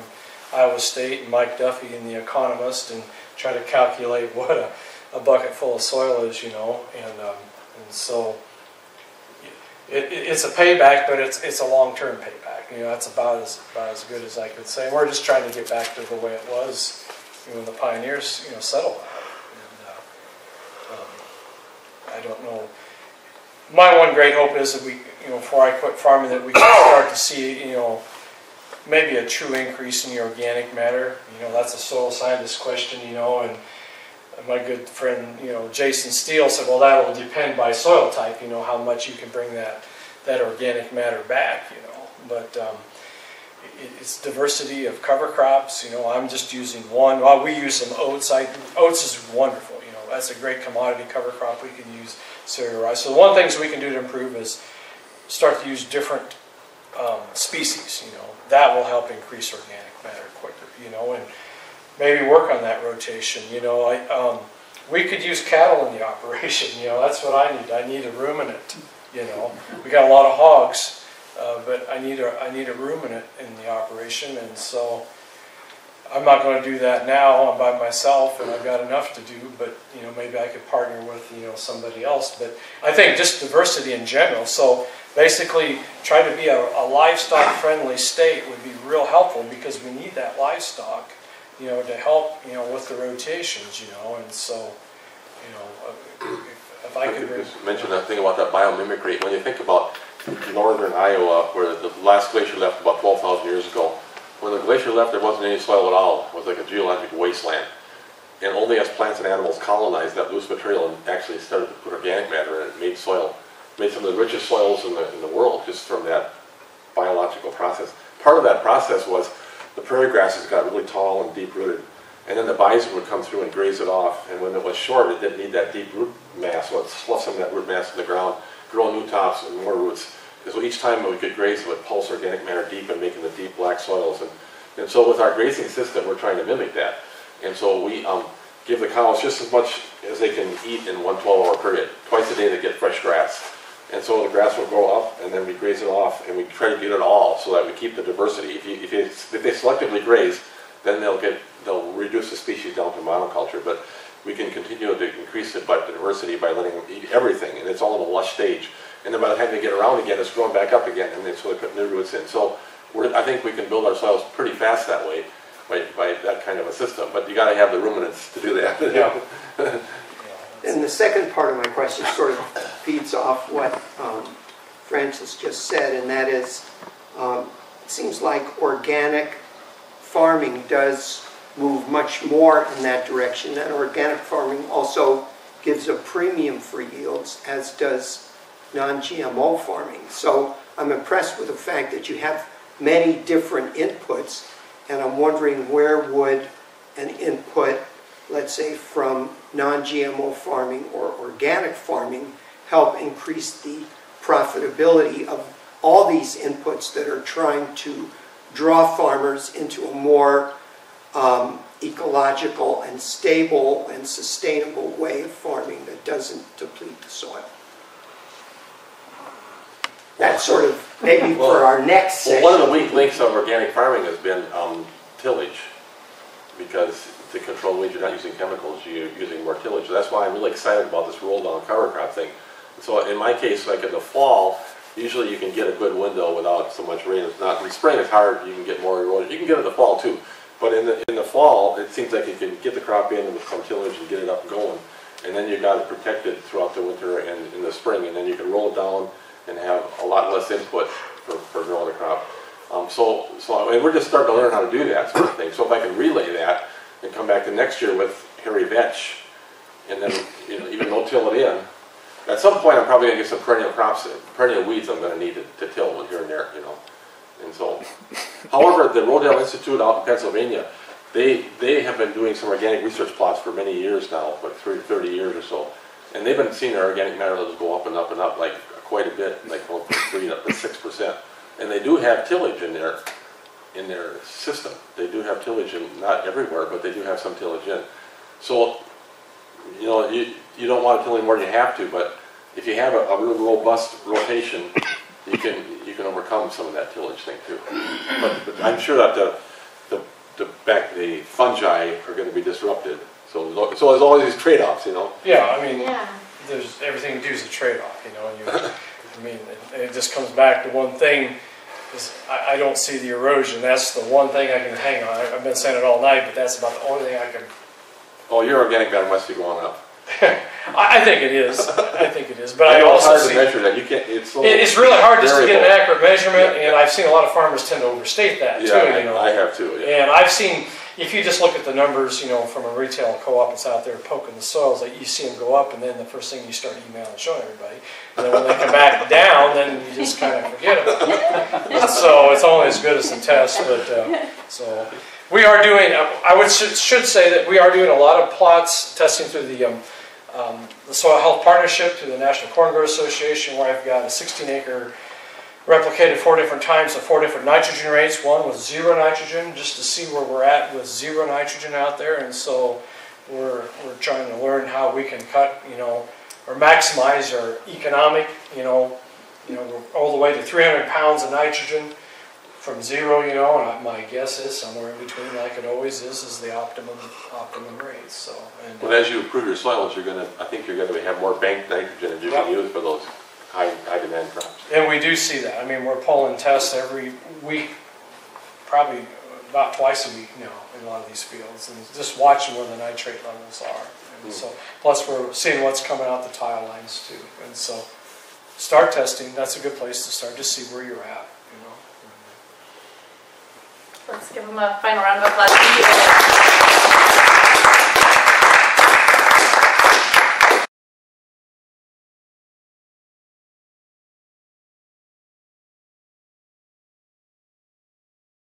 Iowa State and Mike Duffy and The Economist, and try to calculate what a bucket full of soil is, and so it's a payback, but it's a long-term payback. That's about as good as I could say. We're just trying to get back to the way it was when the pioneers settled on it. And I don't know. My one great hope is that we, before I quit farming, that we can start to see, maybe a true increase in the organic matter. That's a soil scientist question, and my good friend, Jason Steele said, well, that will depend by soil type, how much you can bring that organic matter back, But it's diversity of cover crops. I'm just using one. Well, we use some oats. Oats is wonderful. That's a great commodity cover crop. We can use cereal rice. So one of the things we can do to improve is start to use different species, that will help increase organic matter quicker, and maybe work on that rotation. We could use cattle in the operation, that's what I need. I need a ruminant, We got a lot of hogs, but I need a ruminant in the operation, and so I'm not going to do that now. I'm by myself, and I've got enough to do. But maybe I could partner with somebody else. But I think just diversity in general. So basically, try to be a livestock-friendly state would be real helpful because we need that livestock, to help with the rotations, And so, if I could just mention that thing about that biomimicry. When you think about northern Iowa, where the last glacier left about 12,000 years ago. When the glacier left, there wasn't any soil at all. It was like a geologic wasteland. And only as plants and animals colonized that loose material and actually started to put organic matter in it, made soil, made some of the richest soils in the world just from that biological process. Part of that process was the prairie grasses got really tall and deep-rooted. And then the bison would come through and graze it off. And when it was short, it didn't need that deep root mass. So it sloughed some of that root mass in the ground, grow new tops and more roots. So each time we could graze, it would pulse organic matter deep and making the deep black soils. And so with our grazing system, we're trying to mimic that. And so we give the cows just as much as they can eat in one 12-hour period. Twice a day they get fresh grass. And so the grass will grow up, and then we graze it off, and we try to get it all so that we keep the diversity. If they selectively graze, then they'll reduce the species down to monoculture. But we can continue to increase the diversity by letting them eat everything, and it's all in a lush stage. And then by the time they get around again, it's growing back up again, and so they put new roots in. So I think we can build ourselves pretty fast that way by that kind of a system. But you got to have the ruminants to do that. Yeah. And the second part of my question sort of feeds off what Francis just said, and that is, it seems like organic farming does move much more in that direction. And organic farming also gives a premium for yields, as does non-GMO farming. So I'm impressed with the fact that you have many different inputs, and I'm wondering where would an input, let's say from non-GMO farming or organic farming, help increase the profitability of all these inputs that are trying to draw farmers into a more ecological and stable and sustainable way of farming that doesn't deplete the soil. That's sort of maybe for our next session. Well, one of the weak links of organic farming has been tillage, because to control weeds, you're not using chemicals, you're using more tillage. So that's why I'm really excited about this roll-down cover crop thing. So in my case, like in the fall, usually you can get a good window without so much rain. It's not in the spring, it's hard. You can get more erosion. You can get it in the fall too, but in the fall, it seems like you can get the crop in with some tillage and get it up and going, and then you got it protected throughout the winter and in the spring, and then you can roll it down and have a lot less input for growing the crop. And we're just starting to learn how to do that sort of thing. So if I can relay that and come back the next year with hairy vetch, and then even no-till it in, at some point I'm probably going to get some perennial crops, perennial weeds I'm going to need to till one here and there, And so, however, the Rodale Institute out in Pennsylvania, they have been doing some organic research plots for many years now, like 30 years or so. And they've been seeing their organic matter levels go up and up and up, like quite a bit, like from 3 up to 6%. And they do have tillage in their system. They do have tillage in, not everywhere, but they do have some tillage in. So, you don't want to till any more than you have to, but if you have a real robust rotation, you can overcome some of that tillage thing too. But I'm sure that the fungi are going to be disrupted. So there's always these trade-offs, Yeah, I mean, Yeah. there's everything you do is a trade-off, and it just comes back to one thing. Is I don't see the erosion. That's the one thing I can hang on. I've been saying it all night, but that's about the only thing I can. Oh, your organic matter must be going up. I think it is. I think it is. But I I know also it's hard see to measure that. You can't. It's really hard just to get an variable. accurate measurement, and I've seen a lot of farmers tend to overstate that too. Yeah, I have too. Yeah. And I've seen, if you just look at the numbers, from a retail co-op that's out there poking the soils, like you see them go up, and then the first thing you start emailing and showing everybody, and then when they come back down, then you just kind of forget about it. And so it's only as good as the test. But so we are doing. I should say that we are doing a lot of plots testing through the Soil Health Partnership through the National Corn Growers Association, where I've got a 16-acre replicated 4 different times at 4 different nitrogen rates. One with 0 nitrogen, just to see where we're at with 0 nitrogen out there. And so we're trying to learn how we can cut, or maximize our economic, all the way to 300 pounds of nitrogen from 0, and my guess is somewhere in between, like it always is the optimum rate. So, and But as you improve your soils, I think you're gonna have more banked nitrogen that you can use for those high demand crops. And we do see that. I mean, we're pulling tests every week, probably about twice a week now in a lot of these fields, and just watching where the nitrate levels are. And so, plus we're seeing what's coming out the tile lines too. And so, start testing. That's a good place to start, just see where you're at. Let's give them a final round of applause. Thank you.